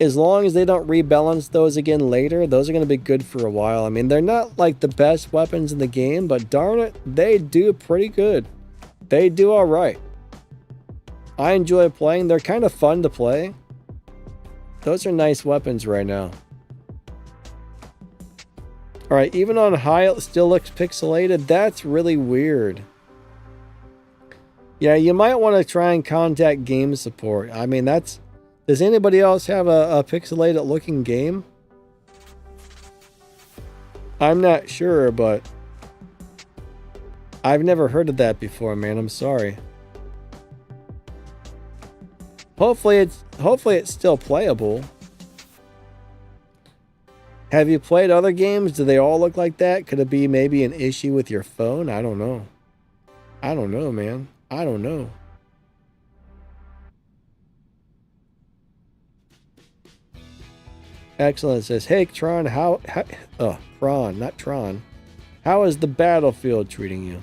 As long as they don't rebalance those again later, those are going to be good for a while. I mean, they're not like the best weapons in the game, but darn it, they do pretty good. They do all right. I enjoy playing. They're kind of fun to play. Those are nice weapons right now. All right, even on high, it still looks pixelated. That's really weird. Yeah, you might want to try and contact game support. I mean, that's... Does anybody else have a pixelated looking game? I'm not sure, but I've never heard of that before, man. I'm sorry. Hopefully it's still playable. Have you played other games? Do they all look like that? Could it be maybe an issue with your phone? I don't know. I don't know, man. I don't know. Excellent says, hey Tron, Tron, not Tron. How is the battlefield treating you?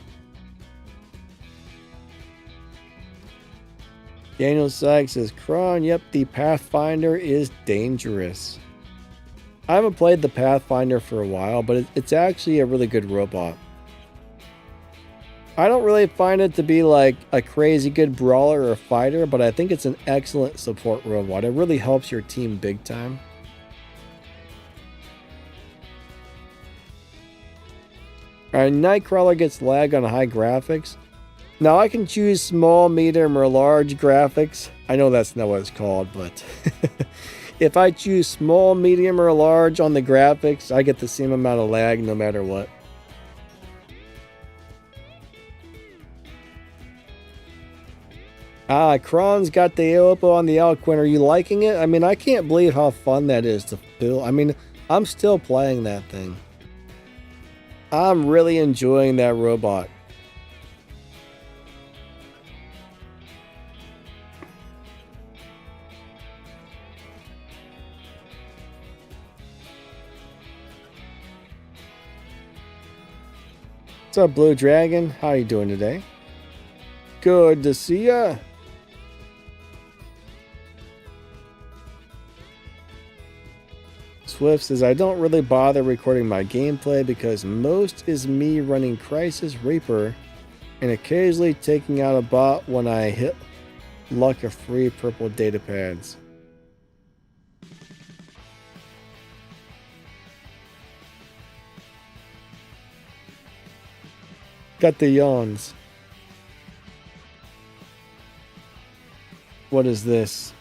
Daniel Sykes says, Kron, yep, the Pathfinder is dangerous. I haven't played the Pathfinder for a while, but it's actually a really good robot. I don't really find it to be like a crazy good brawler or fighter, but I think it's an excellent support robot. It really helps your team big time. Alright, Nightcrawler gets lag on high graphics. Now I can choose small, medium, or large graphics. I know that's not what it's called, but if I choose small, medium, or large on the graphics, I get the same amount of lag no matter what. Kron's got the Aopo on the Alquin. Are you liking it? I mean, I can't believe how fun that is to build. I mean, I'm still playing that thing. I'm really enjoying that robot. What's up, Blue Dragon? How you doing today? Good to see ya. Swift says, I don't really bother recording my gameplay because most is me running Crisis Reaper and occasionally taking out a bot when I hit luck of free purple data pads. Got the yawns. What is this?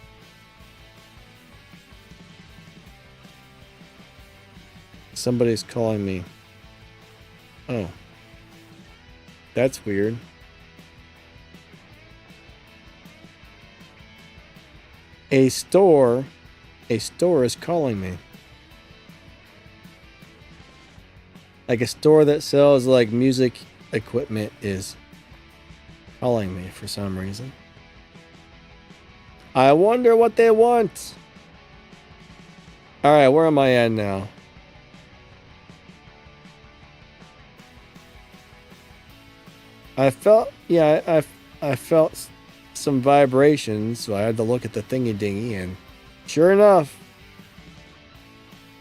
Somebody's calling me. Oh. That's weird. A store is calling me. Like a store that sells like music equipment is calling me for some reason. I wonder what they want. All right, where am I at now? I felt some vibrations, so I had to look at the thingy dingy, and sure enough,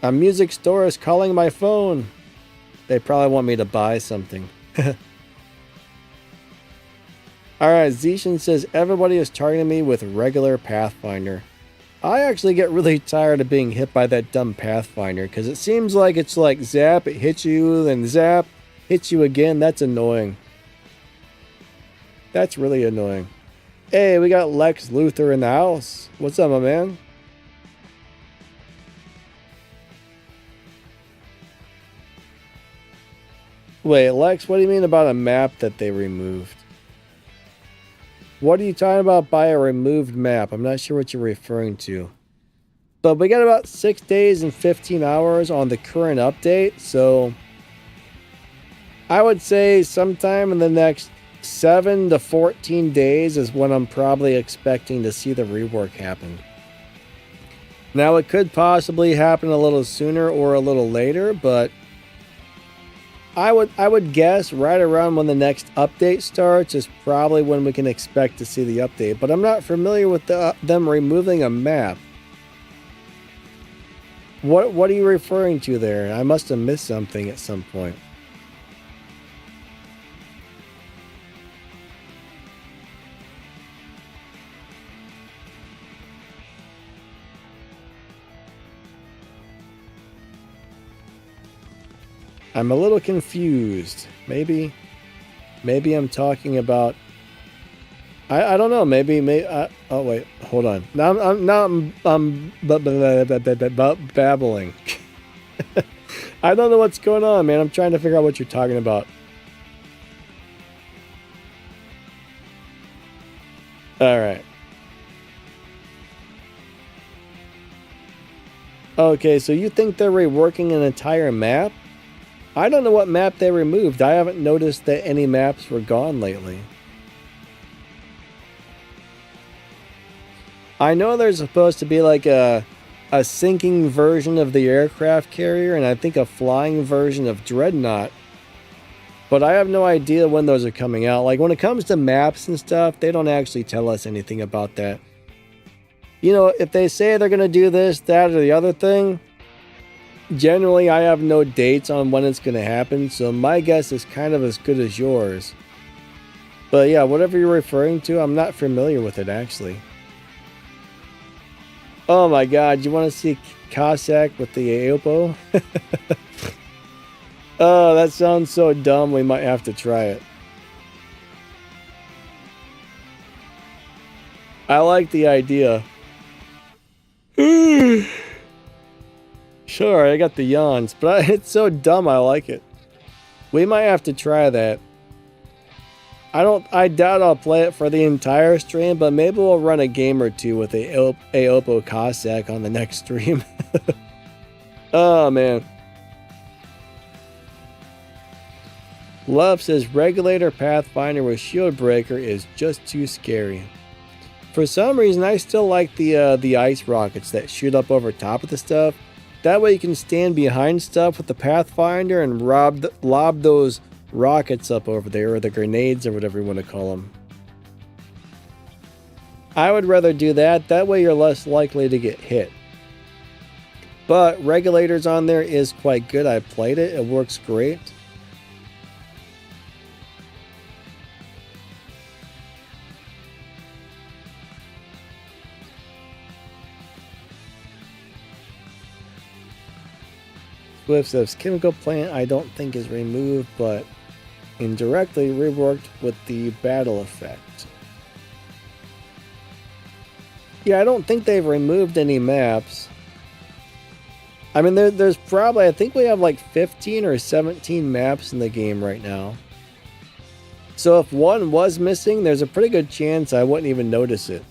a music store is calling my phone. They probably want me to buy something. Alright, Zishan says everybody is targeting me with regular Pathfinder. I actually get really tired of being hit by that dumb Pathfinder, because it seems like it's like zap, it hits you, then zap, hits you again. That's annoying. That's really annoying. Hey, we got Lex Luthor in the house. What's up, my man? Wait, Lex, what do you mean about a map that they removed? What are you talking about by a removed map? I'm not sure what you're referring to. But we got about 6 days and 15 hours on the current update, so I would say sometime in the next 7 to 14 days is when I'm probably expecting to see the rework happen. Now, it could possibly happen a little sooner or a little later, but I would guess right around when the next update starts is probably when we can expect to see the update. But I'm not familiar with them removing a map. What are you referring to there? I must have missed something at some point. I'm a little confused. Maybe I'm talking about. I don't know. Maybe. Oh wait, hold on. Now I'm babbling. I don't know what's going on, man. I'm trying to figure out what you're talking about. All right. Okay, so you think they're reworking an entire map? I don't know what map they removed. I haven't noticed that any maps were gone lately. I know there's supposed to be like a sinking version of the aircraft carrier, and I think a flying version of Dreadnought. But I have no idea when those are coming out. Like when it comes to maps and stuff, they don't actually tell us anything about that. You know, if they say they're going to do this, that, or the other thing, generally, I have no dates on when it's going to happen, so my guess is kind of as good as yours. But yeah, whatever you're referring to, I'm not familiar with it, actually. Oh my god, you want to see Cossack with the Aopo? Oh, that sounds so dumb, we might have to try it. I like the idea. Sure, I got the yawns, but it's so dumb I like it. We might have to try that. I doubt I'll play it for the entire stream, but maybe we'll run a game or two with Aopo Cossack on the next stream. Oh man. Love says Regulator Pathfinder with Shield Breaker is just too scary. For some reason, I still like the ice rockets that shoot up over top of the stuff. That way you can stand behind stuff with the Pathfinder and lob those rockets up over there, or the grenades, or whatever you want to call them. I would rather do that. That way you're less likely to get hit. But Regulators on there is quite good. I played it. It works great. Swift says chemical plant I don't think is removed, but indirectly reworked with the battle effect. Yeah, I don't think they've removed any maps. I mean, there's probably, I think we have like 15 or 17 maps in the game right now. So if one was missing, there's a pretty good chance I wouldn't even notice it.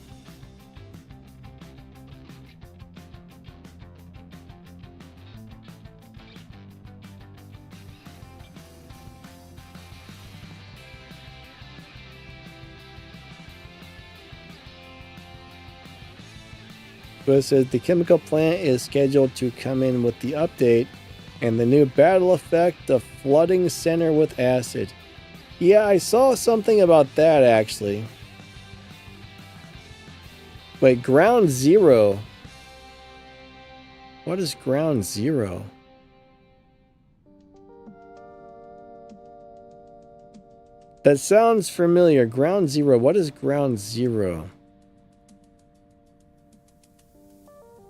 But it says the chemical plant is scheduled to come in with the update and the new battle effect of flooding center with acid. Yeah, I saw something about that actually. Wait, ground zero. What is ground zero? That sounds familiar. Ground zero. What is ground zero?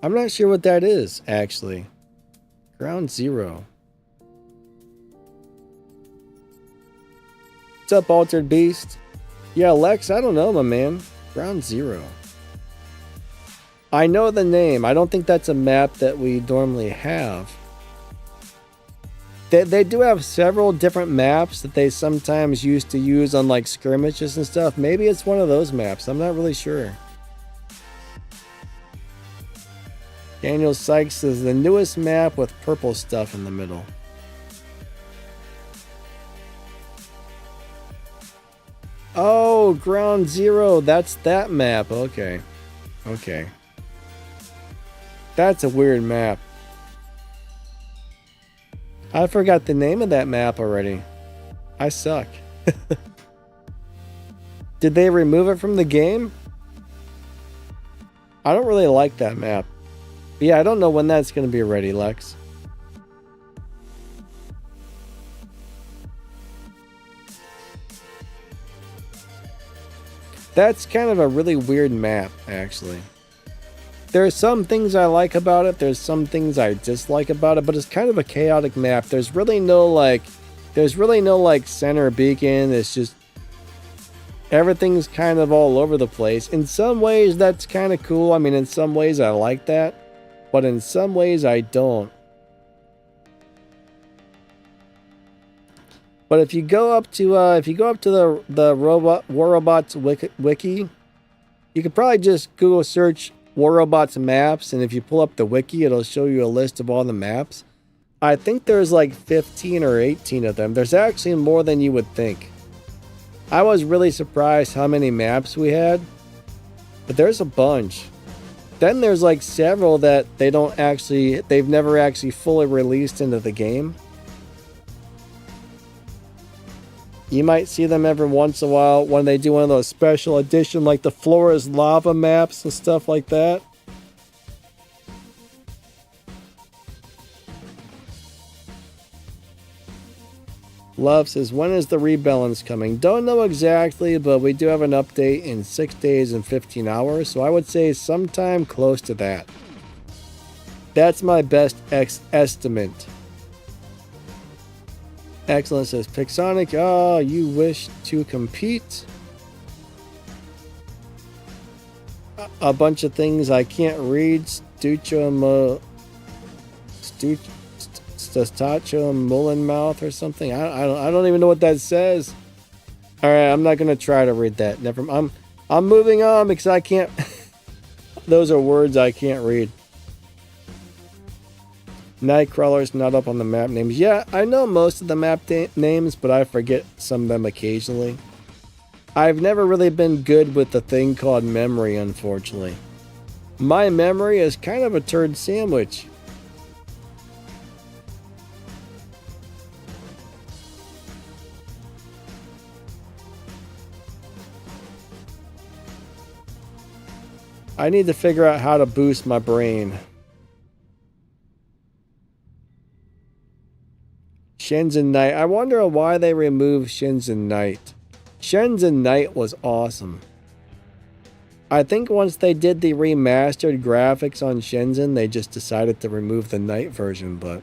I'm not sure what that is, actually. Ground zero. What's up, Altered Beast? Yeah, Lex, I don't know, my man. Ground zero. I know the name. I don't think that's a map that we normally have. They do have several different maps that they sometimes used to use on like skirmishes and stuff. Maybe it's one of those maps. I'm not really sure. Daniel Sykes is the newest map with purple stuff in the middle. Oh, Ground Zero. That's that map. Okay. Okay. That's a weird map. I forgot the name of that map already. I suck. Did they remove it from the game? I don't really like that map. But yeah, I don't know when that's going to be ready, Lex. That's kind of a really weird map, actually. There are some things I like about it, there's some things I dislike about it, but it's kind of a chaotic map. There's really no center beacon. It's just everything's kind of all over the place. In some ways that's kind of cool. I mean, in some ways I like that. But in some ways I don't. But if you go up to the War Robots wiki, you could probably just Google search War Robots maps, and if you pull up the wiki, it'll show you a list of all the maps. I think there's like 15 or 18 of them. There's actually more than you would think. I was really surprised how many maps we had, but there's a bunch. Then there's like several that they've never actually fully released into the game. You might see them every once in a while when they do one of those special edition, like the Flora's Lava maps and stuff like that. Love says, when is the Rebalance coming? Don't know exactly, but we do have an update in 6 days and 15 hours, so I would say sometime close to that. That's my best estimate. Excellent says, Pixonic, you wish to compete? A bunch of things I can't read. Stastacho Mullen Mouth or something. I don't even know what that says. All right, I'm not gonna try to read that. I'm moving on because I can't. Those are words I can't read. Nightcrawler's not up on the map names. Yeah, I know most of the map names, but I forget some of them occasionally. I've never really been good with the thing called memory, unfortunately. My memory is kind of a turd sandwich. I need to figure out how to boost my brain. Shenzhen Night. I wonder why they removed Shenzhen Night. Shenzhen Night was awesome. I think once they did the remastered graphics on Shenzhen, they just decided to remove the night version, but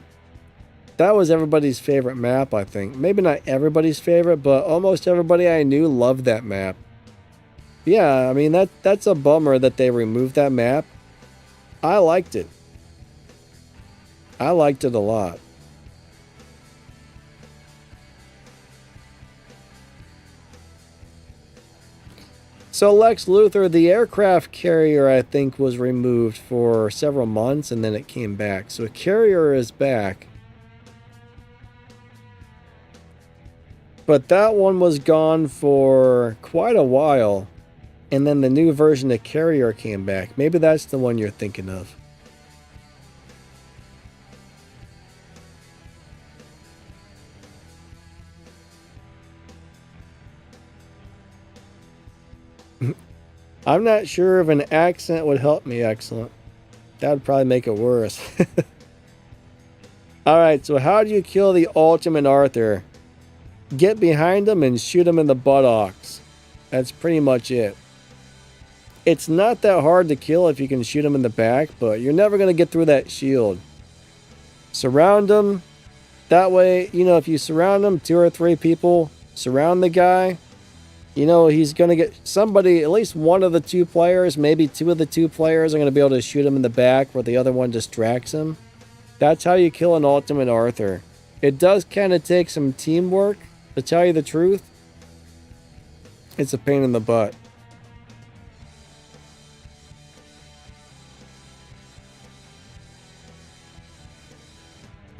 That was everybody's favorite map, I think. Maybe not everybody's favorite, but almost everybody I knew loved that map. Yeah, I mean, that's a bummer that they removed that map. I liked it. I liked it a lot. So Lex Luthor, the aircraft carrier, I think, was removed for several months and then it came back. So a carrier is back. But that one was gone for quite a while. And then the new version of carrier came back. Maybe that's the one you're thinking of. I'm not sure if an accent would help me. Excellent. That would probably make it worse. Alright, so how do you kill the Ultimate Arthur? Get behind him and shoot him in the buttocks. That's pretty much it. It's not that hard to kill if you can shoot him in the back, but you're never going to get through that shield. Surround him. That way, you know, if you surround him, 2 or 3 people surround the guy, you know, he's going to get somebody, at least one of the 2 players, maybe 2 of the 2 players are going to be able to shoot him in the back where the other one distracts him. That's how you kill an Ultimate Arthur. It does kind of take some teamwork, to tell you the truth. It's a pain in the butt.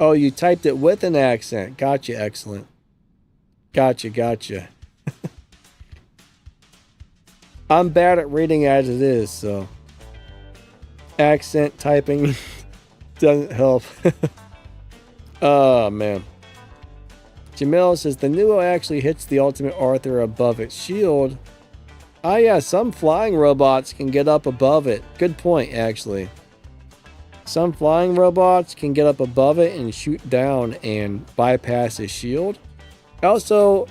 Oh, you typed it with an accent. Gotcha, excellent. Gotcha. I'm bad at reading as it is, so accent typing doesn't help. Oh, man. Jamil says, the Nuo actually hits the Ultimate Arthur above its shield. Ah, yeah, some flying robots can get up above it. Good point, actually. Some flying robots can get up above it and shoot down and bypass his shield. Also,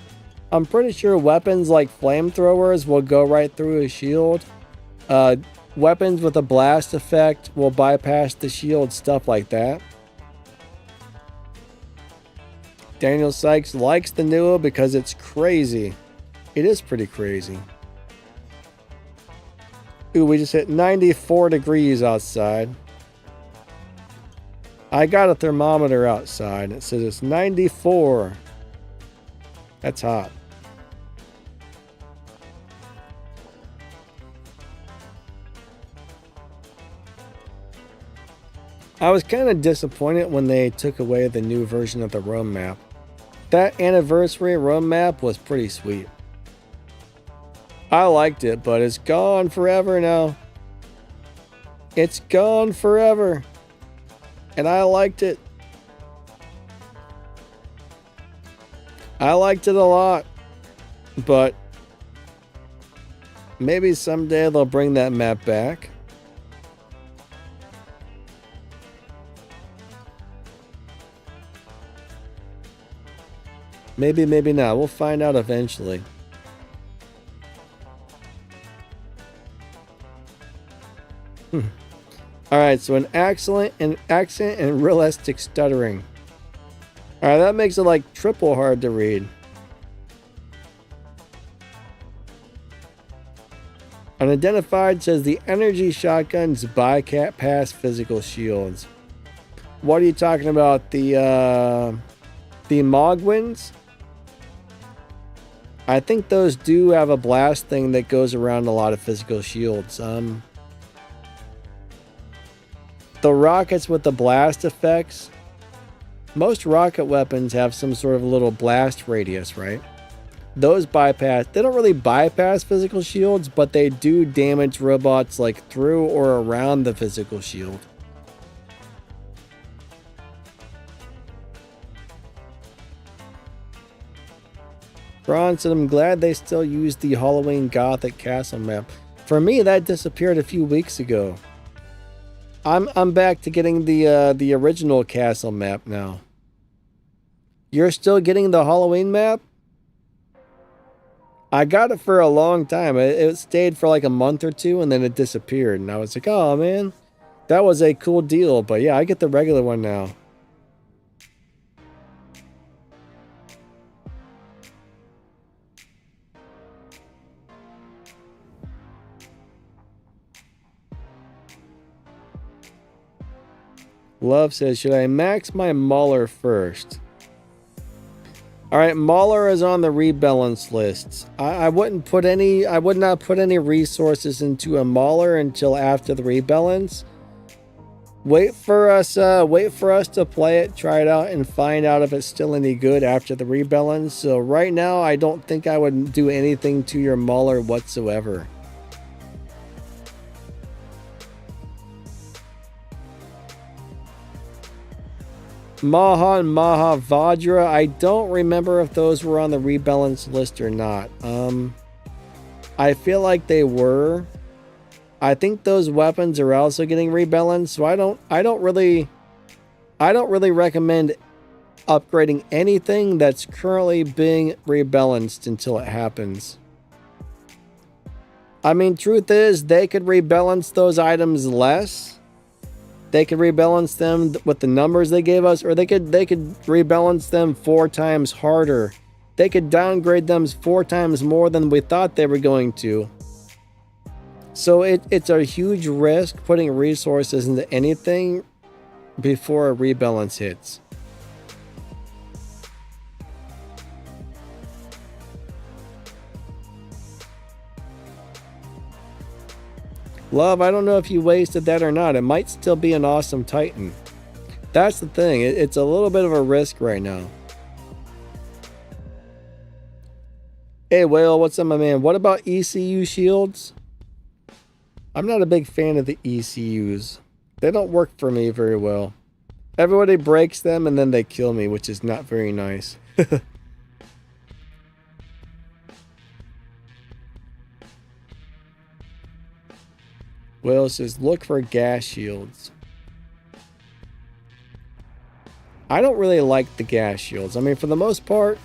I'm pretty sure weapons like flamethrowers will go right through his shield. Weapons with a blast effect will bypass the shield, stuff like that. Daniel Sykes likes the Nuo because it's crazy. It is pretty crazy. Ooh, we just hit 94 degrees outside. I got a thermometer outside. It says it's 94. That's hot. I was kind of disappointed when they took away the new version of the Rome map. That anniversary Rome map was pretty sweet. I liked it, but it's gone forever now. It's gone forever. And I liked it. I liked it a lot. But maybe someday they'll bring that map back. Maybe, maybe not. We'll find out eventually. Alright, so an accent and realistic stuttering. Alright, that makes it like triple hard to read. Unidentified says the energy shotguns bypass physical shields. What are you talking about? The Mogwins? I think those do have a blast thing that goes around a lot of physical shields. The rockets with the blast effects, most rocket weapons have some sort of little blast radius, right? Those bypass, they don't really bypass physical shields, but they do damage robots like through or around the physical shield. Ron said, I'm glad they still use the Halloween Gothic Castle map. For me, that disappeared a few weeks ago. I'm back to getting the original castle map now. You're still getting the Halloween map? I got it for a long time. It stayed for like a month or 2 and then it disappeared. And I was like, oh man, that was a cool deal. But yeah, I get the regular one now. Love says, should I max my Mauler first? Alright, Mauler is on the rebalance list. I would not put any resources into a Mauler until after the rebalance. Wait for us to play it, try it out, and find out if it's still any good after the rebalance. So right now, I don't think I would do anything to your Mauler whatsoever. Maha and Mahavajra, I don't remember if those were on the rebalance list or not. I feel like they were. I think those weapons are also getting rebalanced, so I don't really recommend upgrading anything that's currently being rebalanced until it happens. I mean, truth is, they could rebalance those items less. They could rebalance them with the numbers they gave us, or they could rebalance them 4 times harder. They could downgrade them 4 times more than we thought they were going to. So it's a huge risk putting resources into anything before a rebalance hits. Love, I don't know if you wasted that or not. It might still be an awesome Titan. That's the thing. It's a little bit of a risk right now. Hey, Whale, what's up, my man? What about ECU shields? I'm not a big fan of the ECUs. They don't work for me very well. Everybody breaks them and then they kill me, which is not very nice. Will says, look for gas shields. I don't really like the gas shields. I mean, for the most part,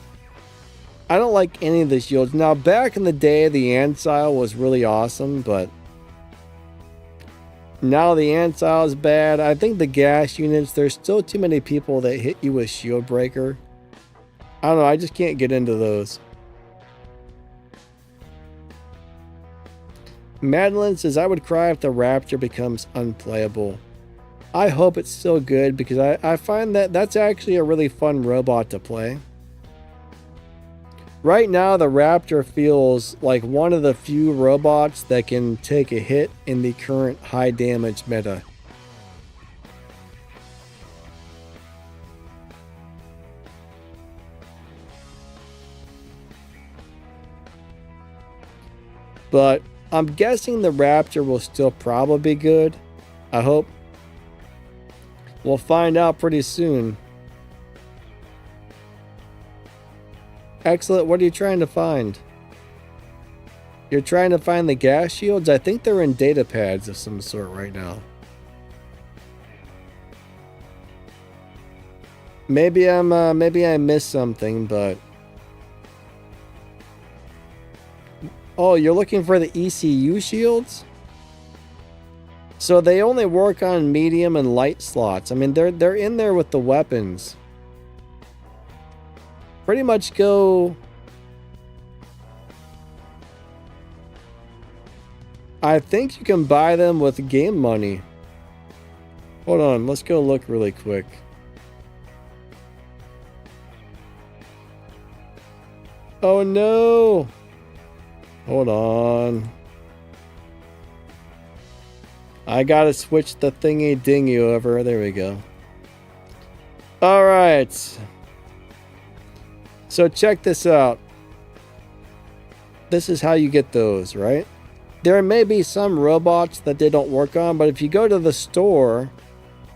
I don't like any of the shields. Now, back in the day, the Ancile was really awesome, but now the Ancile is bad. I think the gas units, there's still too many people that hit you with shield breaker. I don't know, I just can't get into those. Madeline says, I would cry if the Raptor becomes unplayable. I hope it's still good because I find that that's actually a really fun robot to play. Right now, the Raptor feels like one of the few robots that can take a hit in the current high damage meta. But I'm guessing the Raptor will still probably be good. I hope. We'll find out pretty soon. Excellent. What are you trying to find? You're trying to find the gas shields? I think they're in data pads of some sort right now. Maybe I missed something, but oh, you're looking for the ECU shields? So they only work on medium and light slots. I mean, they're in there with the weapons. Pretty much go... I think you can buy them with game money. Hold on, let's go look really quick. Oh no! Hold on. I gotta switch the thingy dingy over. There we go. Alright. So check this out. This is how you get those, right? There may be some robots that they don't work on, but if you go to the store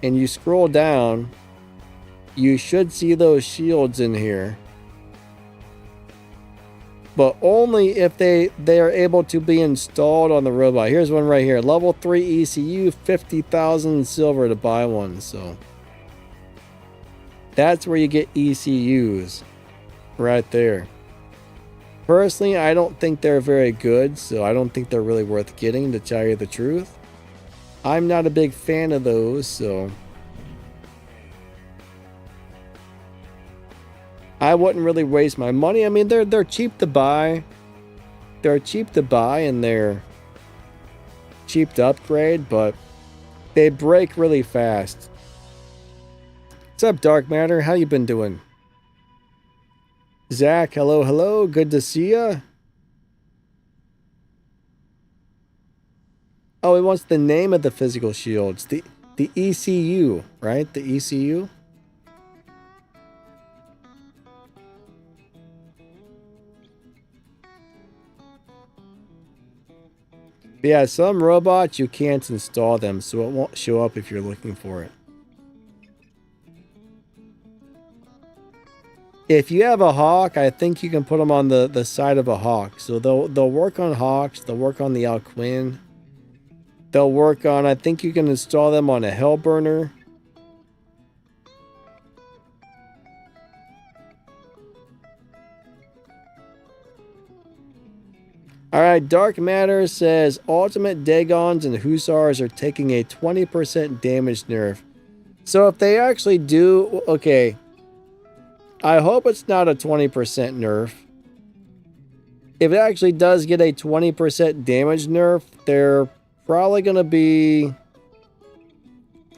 and you scroll down, you should see those shields in here. But only if they are able to be installed on the robot. Here's one right here. Level 3 ECU, 50,000 silver to buy one. So that's where you get ECUs. Right there. Personally, I don't think they're very good. So I don't think they're really worth getting, to tell you the truth. I'm not a big fan of those, so I wouldn't really waste my money. I mean, they're cheap to buy. They're cheap to buy and they're cheap to upgrade, but they break really fast. What's up, Dark Matter? How you been doing? Zach, hello, hello. Good to see ya. Oh, he wants the name of the physical shields. The ECU, right? The ECU. But yeah, some robots you can't install them, so it won't show up if you're looking for it. If you have a Hawk, I think you can put them on the side of a Hawk. So they'll work on Hawks. They'll work on the Alquin. They'll work on, I think you can install them on a Hellburner. Alright, Dark Matter says Ultimate Dagons and Hussars are taking a 20% damage nerf. So if they actually do, okay, I hope it's not a 20% nerf. If it actually does get a 20% damage nerf, they're probably going to be,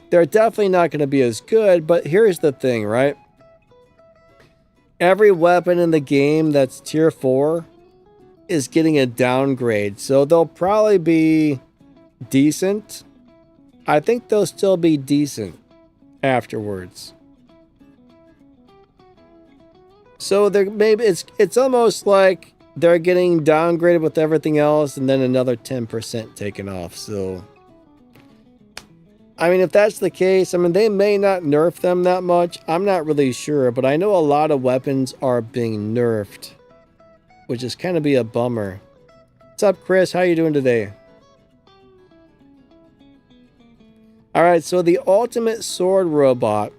they're definitely not going to be as good, but here's the thing, right? Every weapon in the game that's tier 4 is getting a downgrade, so they'll probably be decent. I think they'll still be decent afterwards. So they're maybe it's almost like they're getting downgraded with everything else and then another 10% taken off. So I mean, if that's the case, I mean, they may not nerf them that much. I'm not really sure, but I know a lot of weapons are being nerfed, which is kind of be a bummer. What's up, Chris? How you doing today? All right, so the ultimate sword robot.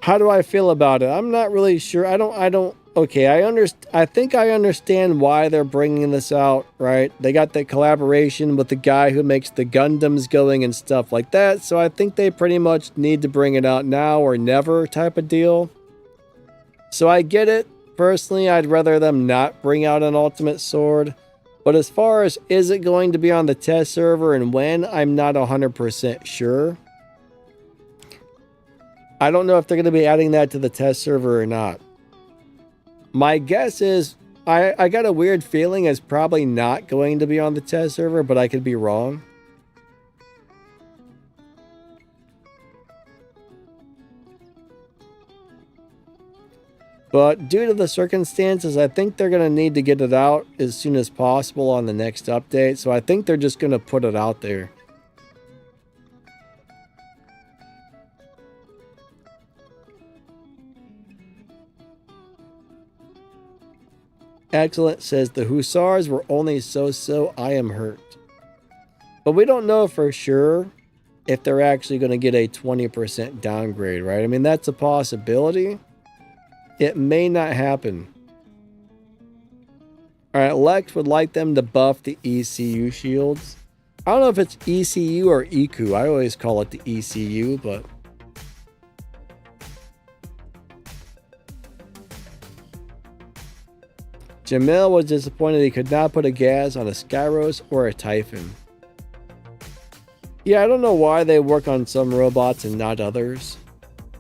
How do I feel about it? I'm not really sure. Okay, I think I understand why they're bringing this out, right? They got the collaboration with the guy who makes the Gundams going and stuff like that. So I think they pretty much need to bring it out now or never type of deal. So I get it. Personally, I'd rather them not bring out an ultimate sword. But as far as is it going to be on the test server and when, I'm not 100% sure. I don't know if they're going to be adding that to the test server or not. My guess is, I got a weird feeling it's probably not going to be on the test server, but I could be wrong. But due to the circumstances, I think they're going to need to get it out as soon as possible on the next update. So I think they're just going to put it out there. Excellent says the Hussars were only so-so, I am hurt. But we don't know for sure if they're actually going to get a 20% downgrade, right? I mean, that's a possibility. It may not happen. Alright, Lex would like them to buff the ECU shields. I don't know if it's ECU or ECU. I always call it the ECU, but... Jamil was disappointed he could not put a gas on a Skyros or a Typhon. Yeah, I don't know why they work on some robots and not others.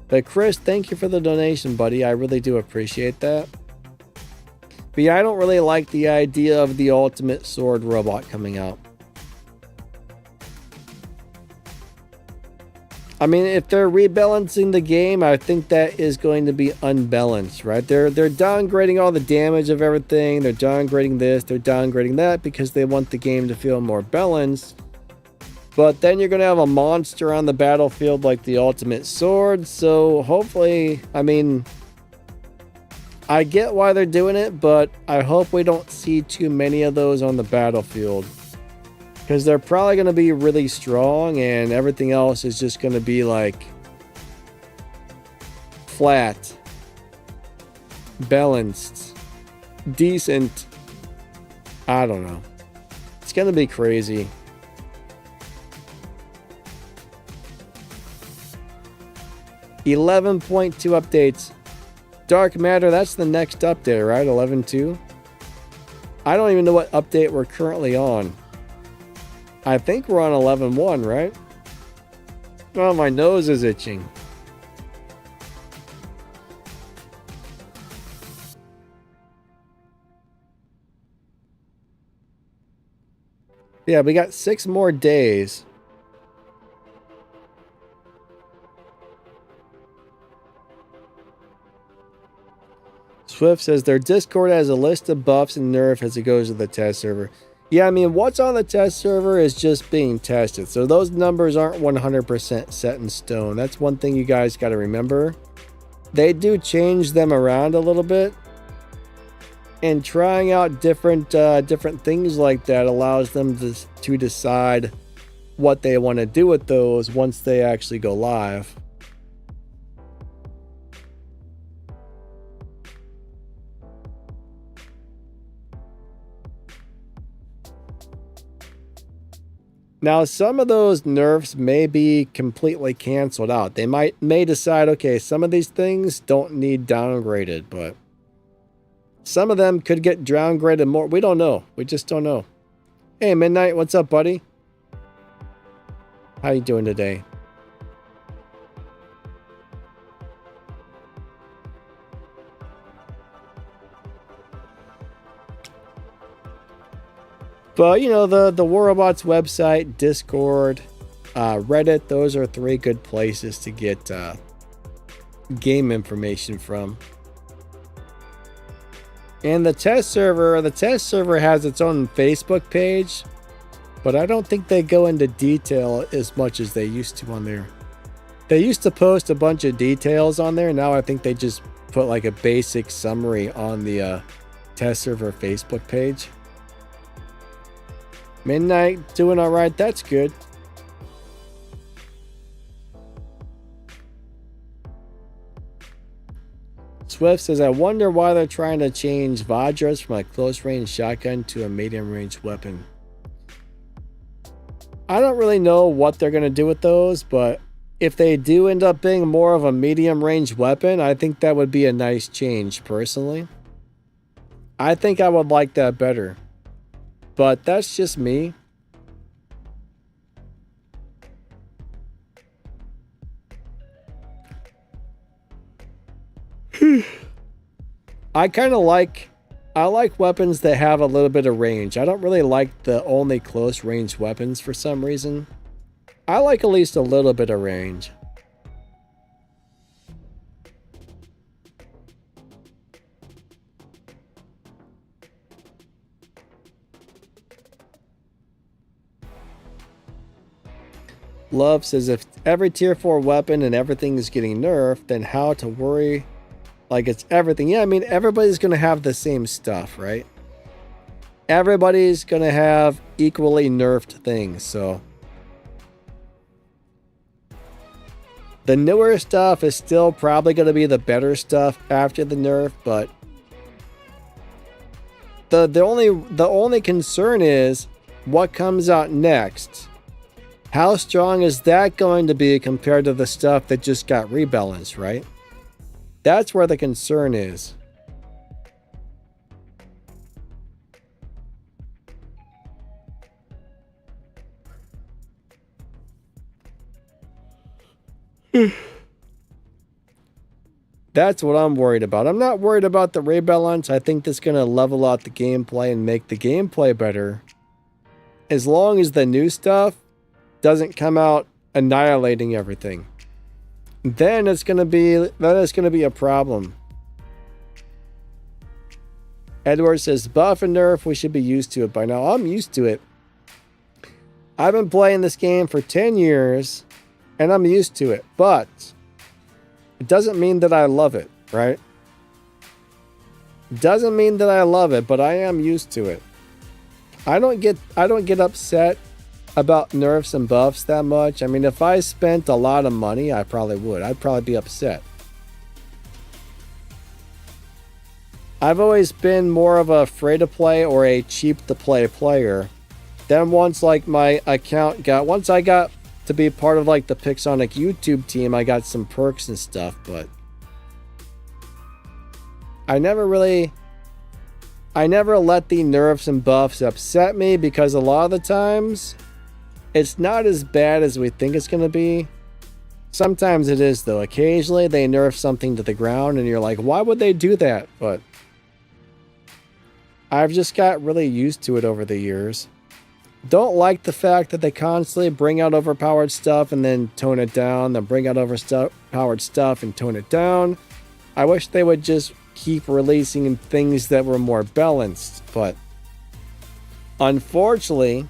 But Chris, thank you for the donation, buddy. I really do appreciate that. But yeah, I don't really like the idea of the ultimate sword robot coming out. I mean, if they're rebalancing the game, I think that is going to be unbalanced, right? They're downgrading all the damage of everything. They're downgrading this, they're downgrading that because they want the game to feel more balanced. But then you're going to have a monster on the battlefield like the ultimate sword. So hopefully, I mean, I get why they're doing it, but I hope we don't see too many of those on the battlefield. Because they're probably going to be really strong and everything else is just going to be like flat, balanced, decent. I don't know. It's going to be crazy. .11.2 updates. Dark Matter, that's the next update, right? 11.2. I don't even know what update we're currently on. I think we're on 11.1, right? Oh, my nose is itching. Yeah, we got 6 more days. Swift says their Discord has a list of buffs and nerfs as it goes to the test server. Yeah, I mean, what's on the test server is just being tested. So those numbers aren't 100% set in stone. That's one thing you guys got to remember. They do change them around a little bit. And trying out different things like that allows them to decide what they want to do with those once they actually go live. Now, some of those nerfs may be completely canceled out. They may decide, okay, some of these things don't need downgraded, but some of them could get downgraded more. We don't know. We just don't know. Hey, Midnight, what's up, buddy? How you doing today? But, you know, the War Robots website, Discord, Reddit, those are 3 good places to get game information from. And the test server has its own Facebook page, but I don't think they go into detail as much as they used to on there. They used to post a bunch of details on there. Now I think they just put like a basic summary on the test server Facebook page. Midnight doing all right. That's good. Swift says, I wonder why they're trying to change Vajras from a close-range shotgun to a medium-range weapon. I don't really know what they're going to do with those, but if they do end up being more of a medium-range weapon, I think that would be a nice change, personally. I think I would like that better. But that's just me. I like weapons that have a little bit of range. I don't really like the only close range weapons for some reason. I like at least a little bit of range. Love says, if every tier 4 weapon and everything is getting nerfed, then how to worry like it's everything? Yeah, I mean, everybody's going to have the same stuff, right? Everybody's going to have equally nerfed things, so. The newer stuff is still probably going to be the better stuff after the nerf, but the only concern is what comes out next. How strong is that going to be compared to the stuff that just got rebalanced, right? That's where the concern is. That's what I'm worried about. I'm not worried about the rebalance. I think that's going to level out the gameplay and make the gameplay better. As long as the new stuff doesn't come out annihilating everything, then it's going to be a problem. Edward says, buff and nerf, we should be used to it by now. I'm used to it. I've been playing this game for 10 years and I'm used to it, but it doesn't mean that I love it, right? It doesn't mean that I love it, but I am used to it. I don't get upset about nerfs and buffs that much. I mean, if I spent a lot of money, I probably would. I'd probably be upset. I've always been more of a free-to-play or a cheap-to-play player. Then once like my account once I got to be part of like the Pixonic YouTube team, I got some perks and stuff, but I never let the nerfs and buffs upset me, because a lot of the times it's not as bad as we think it's going to be. Sometimes it is, though. Occasionally they nerf something to the ground and you're like, why would they do that? But I've just got really used to it over the years. Don't like the fact that they constantly bring out overpowered stuff and then tone it down, then bring out overpowered stuff and tone it down. I wish they would just keep releasing things that were more balanced, but unfortunately,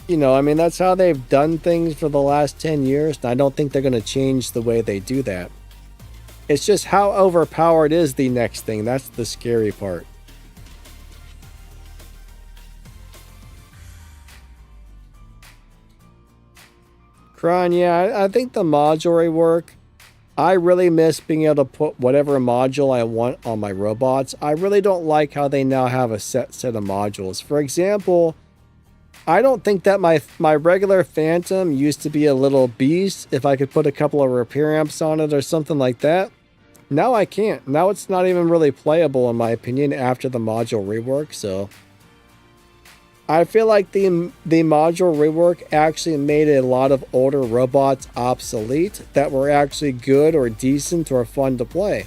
you know, I mean, that's how they've done things for the last 10 years, and I don't think they're going to change the way they do that. It's just how overpowered is the next thing. That's the scary part. Kron, yeah, I think the module rework, I really miss being able to put whatever module I want on my robots. I really don't like how they now have a set of modules. For example, I don't think that my regular Phantom used to be a little beast if I could put a couple of repair amps on it or something like that. Now I can't. Now it's not even really playable in my opinion after the module rework, so I feel like the module rework actually made a lot of older robots obsolete that were actually good or decent or fun to play.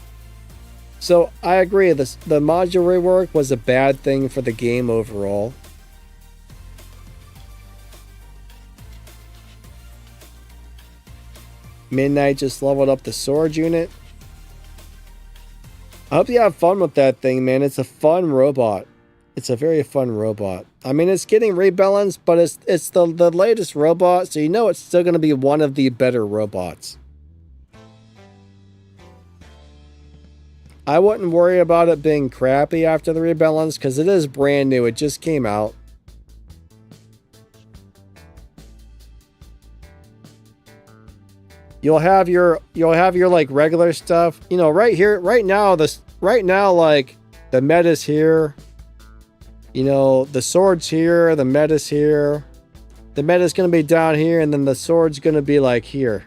So I agree, the module rework was a bad thing for the game overall. Midnight just leveled up the sword unit. I hope you have fun with that thing, man. It's a fun robot. It's a very fun robot. I mean, it's getting rebalanced, but it's the latest robot, so you know it's still going to be one of the better robots. I wouldn't worry about it being crappy after the rebalance, because it is brand new. It just came out. You'll have your like regular stuff. You know, right here, right now, like the meta's here. You know, the sword's here, the meta's here. The meta's gonna be down here, and then the sword's gonna be like here.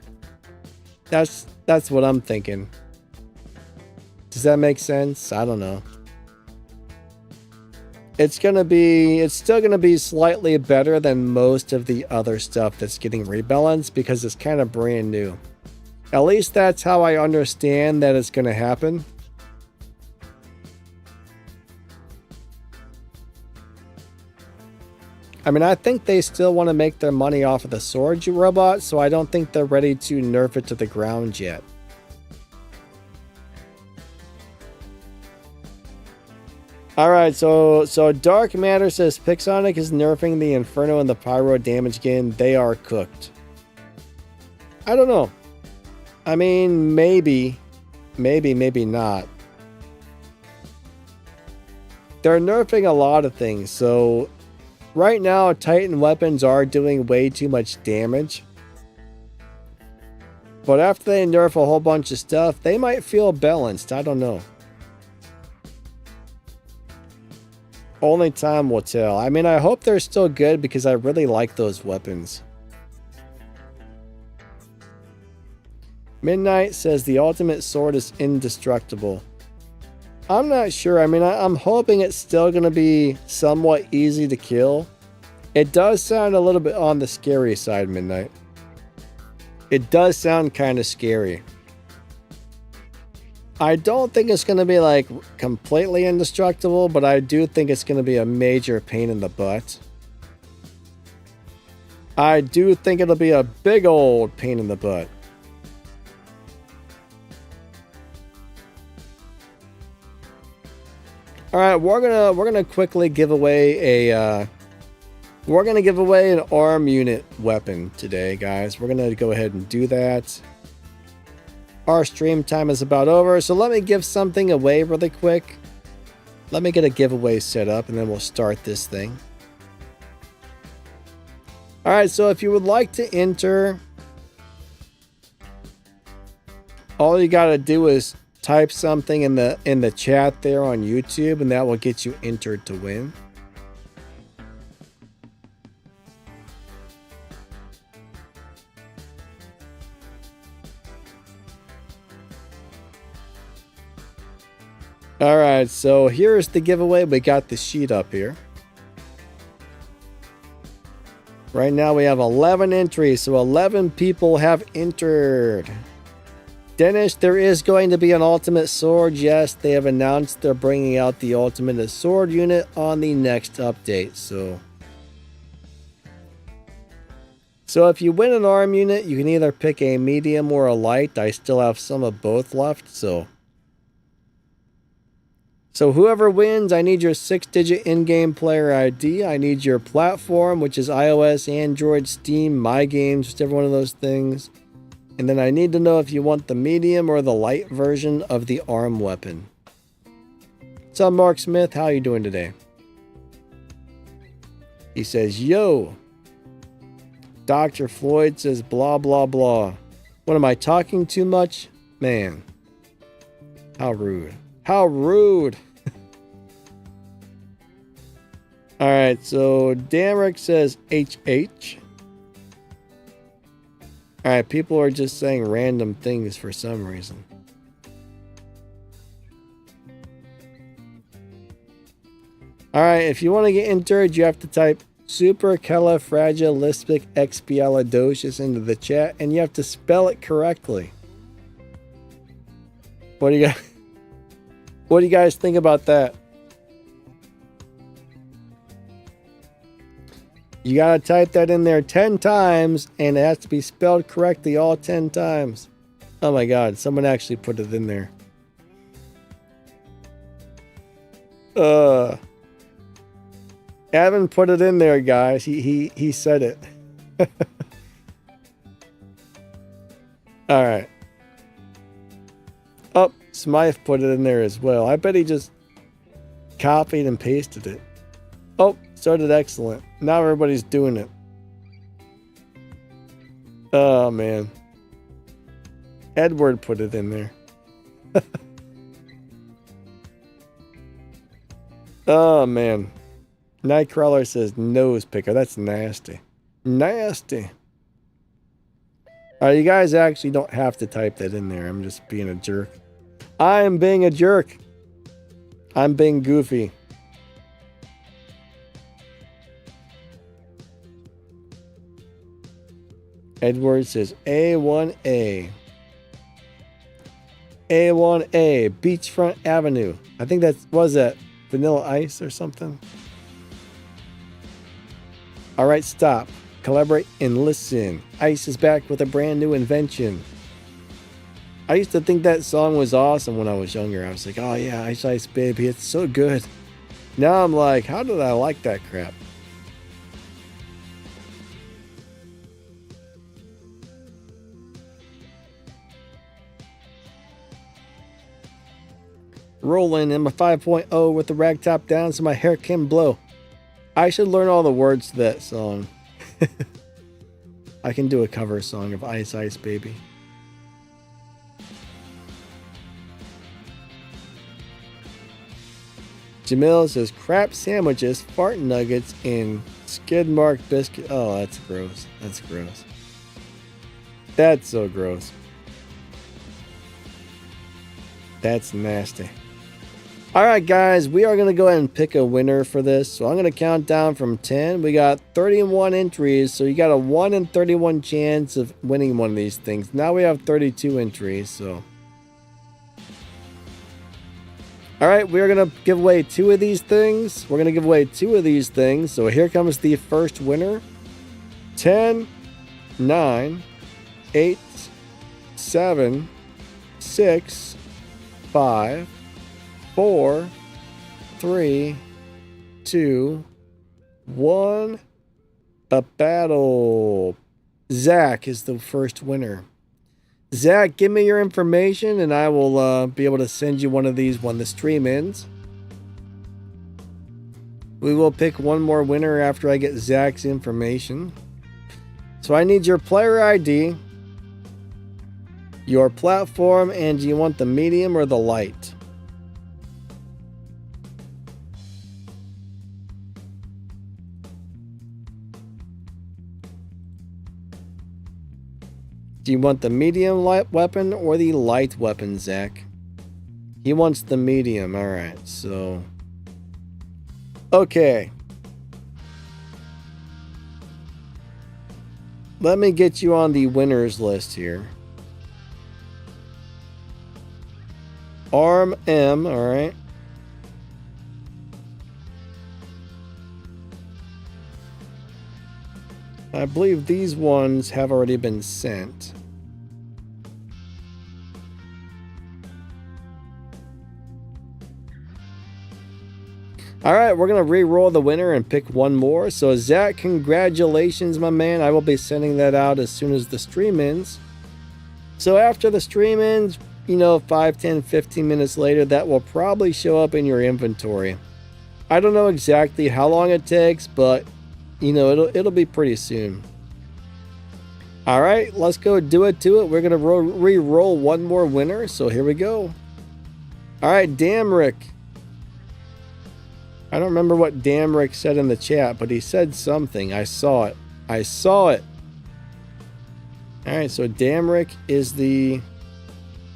That's what I'm thinking. Does that make sense? I don't know. It's still gonna be slightly better than most of the other stuff that's getting rebalanced because it's kind of brand new. At least that's how I understand that it's gonna happen. I mean, I think they still want to make their money off of the sword robot, so I don't think they're ready to nerf it to the ground yet. Alright, so Dark Matter says Pixonic is nerfing the Inferno and the Pyro damage gain. They are cooked. I don't know. I mean, maybe not. They're nerfing a lot of things, so right now Titan weapons are doing way too much damage. But after they nerf a whole bunch of stuff, they might feel balanced. I don't know. Only time will tell. I mean, I hope they're still good because I really like those weapons. Midnight says the ultimate sword is indestructible. I'm not sure. I mean, I'm hoping it's still going to be somewhat easy to kill. It does sound a little bit on the scary side, Midnight. It does sound kind of scary. I don't think it's going to be like completely indestructible, but I do think it's going to be a major pain in the butt. I do think it'll be a big old pain in the butt. All right, we're gonna quickly give away an arm unit weapon today, guys. We're gonna go ahead and do that. Our stream time is about over, so let me give something away really quick. Let me get a giveaway set up, and then we'll start this thing. All right, so if you would like to enter, all you gotta do is type something in the chat there on YouTube, and that will get you entered to win. All right, so here's the giveaway. We got the sheet up here. Right now we have 11 entries, so 11 people have entered. Dennis, there is going to be an ultimate sword. Yes, they have announced they're bringing out the ultimate sword unit on the next update. So if you win an arm unit, you can either pick a medium or a light. I still have some of both left, so whoever wins, I need your 6-digit in-game player ID. I need your platform, which is iOS, Android, Steam, My Games, whichever one of those things. And then I need to know if you want the medium or the light version of the arm weapon. What's up, Mark Smith? How are you doing today? He says, yo. Dr. Floyd says, blah, blah, blah. What, am I talking too much? Man. How rude. How rude. Alright, so Damrick says HH. Alright, people are just saying random things for some reason. Alright, if you want to get entered, you have to type supercalifragilisticexpialidocious into the chat, and you have to spell it correctly. What do you guys think about that? You gotta type that in there 10 times, and it has to be spelled correctly all 10 times. Oh my god, someone actually put it in there. Evan put it in there, guys. He said it. Alright. Oh, Smythe put it in there as well. I bet he just copied and pasted it. Oh, so did Excellent. Now everybody's doing it. Oh, man. Edward put it in there. Oh, man. Nightcrawler says nose picker. That's nasty. Nasty. Alright, you guys actually don't have to type that in there. I'm just being a jerk. I am being a jerk. I'm being goofy. Edward says A1A. A1A, Beachfront Avenue. I think that was that Vanilla Ice or something. Alright, stop. Collaborate and listen. Ice is back with a brand new invention. I used to think that song was awesome when I was younger. I was like, oh yeah, Ice Ice Baby, it's so good. Now I'm like, how did I like that crap? Rolling in my 5.0 with the rag top down so my hair can blow. I should learn all the words to that song. I can do a cover song of Ice Ice Baby. Jamil says crap sandwiches, fart nuggets, and skid mark biscuit. Oh, that's gross. That's gross. That's so gross. That's nasty. Alright guys, we are going to go ahead and pick a winner for this. So I'm going to count down from 10. We got 31 entries, so you got a 1 in 31 chance of winning one of these things. Now we have 32 entries, so. Alright, we are going to give away 2 of these things. We're going to give away 2 of these things. So here comes the first winner. 10, 9, 8, 7, 6, 5, 4, 3, 2, 1. A battle. Zach is the first winner. Zach, give me your information and I will be able to send you one of these when the stream ends. We will pick one more winner after I get Zach's information. So I need your player ID, your platform, and do you want the medium or the light? Do you want the medium light weapon or the light weapon, Zach? He wants the medium. Alright, so. Okay. Let me get you on the winners list here. Arm M, all right. I believe these ones have already been sent. All right, we're going to re-roll the winner and pick one more. So Zach, congratulations, my man. I will be sending that out as soon as the stream ends. So after the stream ends, you know, 5, 10, 15 minutes later, that will probably show up in your inventory. I don't know exactly how long it takes, but you know, it'll be pretty soon. All right, let's go do it to it. We're going to re-roll one more winner. So here we go. All right, Damrick. I don't remember what Damrick said in the chat, but he said something. I saw it. I saw it. All right, so Damrick is the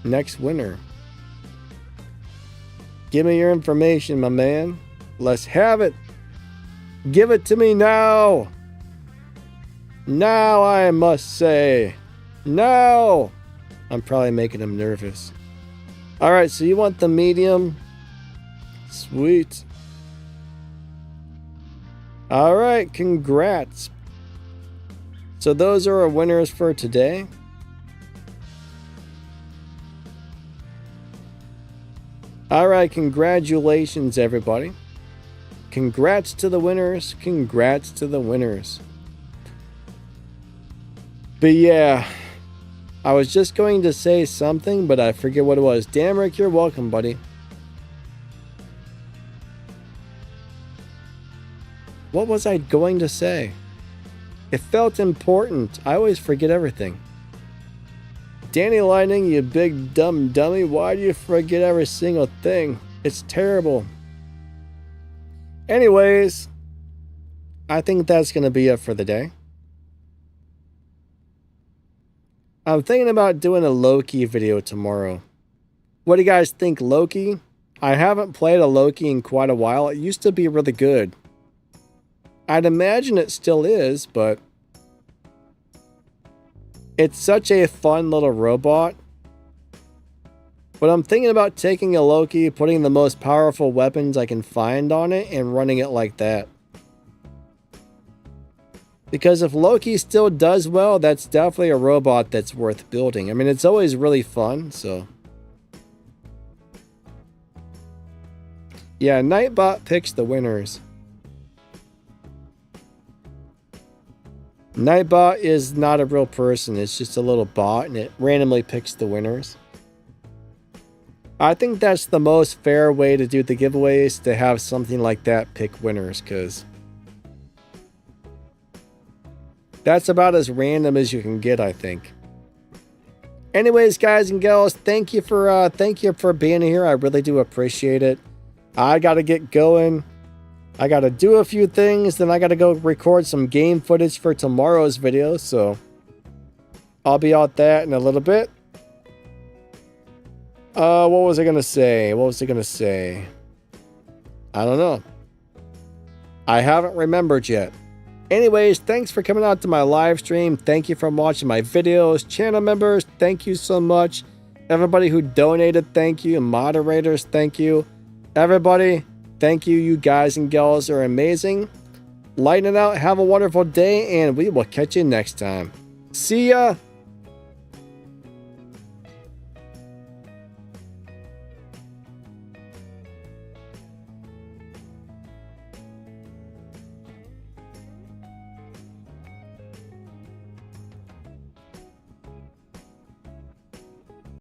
next winner. Give me your information, my man. Let's have it. Give it to me now. Now, I must say. Now. I'm probably making him nervous. All right, so you want the medium? Sweet. All right, congrats. So those are our winners for today. All right, congratulations, everybody. Congrats to the winners. Congrats to the winners. But yeah, I was just going to say something, but I forget what it was. Damrick, you're welcome, buddy. What was I going to say? It felt important. I always forget everything. Danny Lightning, you big dumb dummy. Why do you forget every single thing? It's terrible. Anyways, I think that's going to be it for the day. I'm thinking about doing a Loki video tomorrow. What do you guys think, Loki? I haven't played a Loki in quite a while. It used to be really good. I'd imagine it still is, but it's such a fun little robot. But I'm thinking about taking a Loki, putting the most powerful weapons I can find on it, and running it like that. Because if Loki still does well, that's definitely a robot that's worth building. I mean, it's always really fun, so. Yeah, Nightbot picks the winners. Nightbot is not a real person. It's just a little bot, and it randomly picks the winners. I think that's the most fair way to do the giveaways, to have something like that pick winners, because that's about as random as you can get, I think. Anyways, guys and gals, thank you for being here. I really do appreciate it. I got to get going. I got to do a few things, then I got to go record some game footage for tomorrow's video, so I'll be out that in a little bit. What was I going to say? I don't know. I haven't remembered yet. Anyways, thanks for coming out to my live stream. Thank you for watching my videos. Channel members, thank you so much. Everybody who donated, thank you. Moderators, thank you. Everybody, thank you. You guys and gals are amazing. Lighten it out. Have a wonderful day, and we will catch you next time. See ya.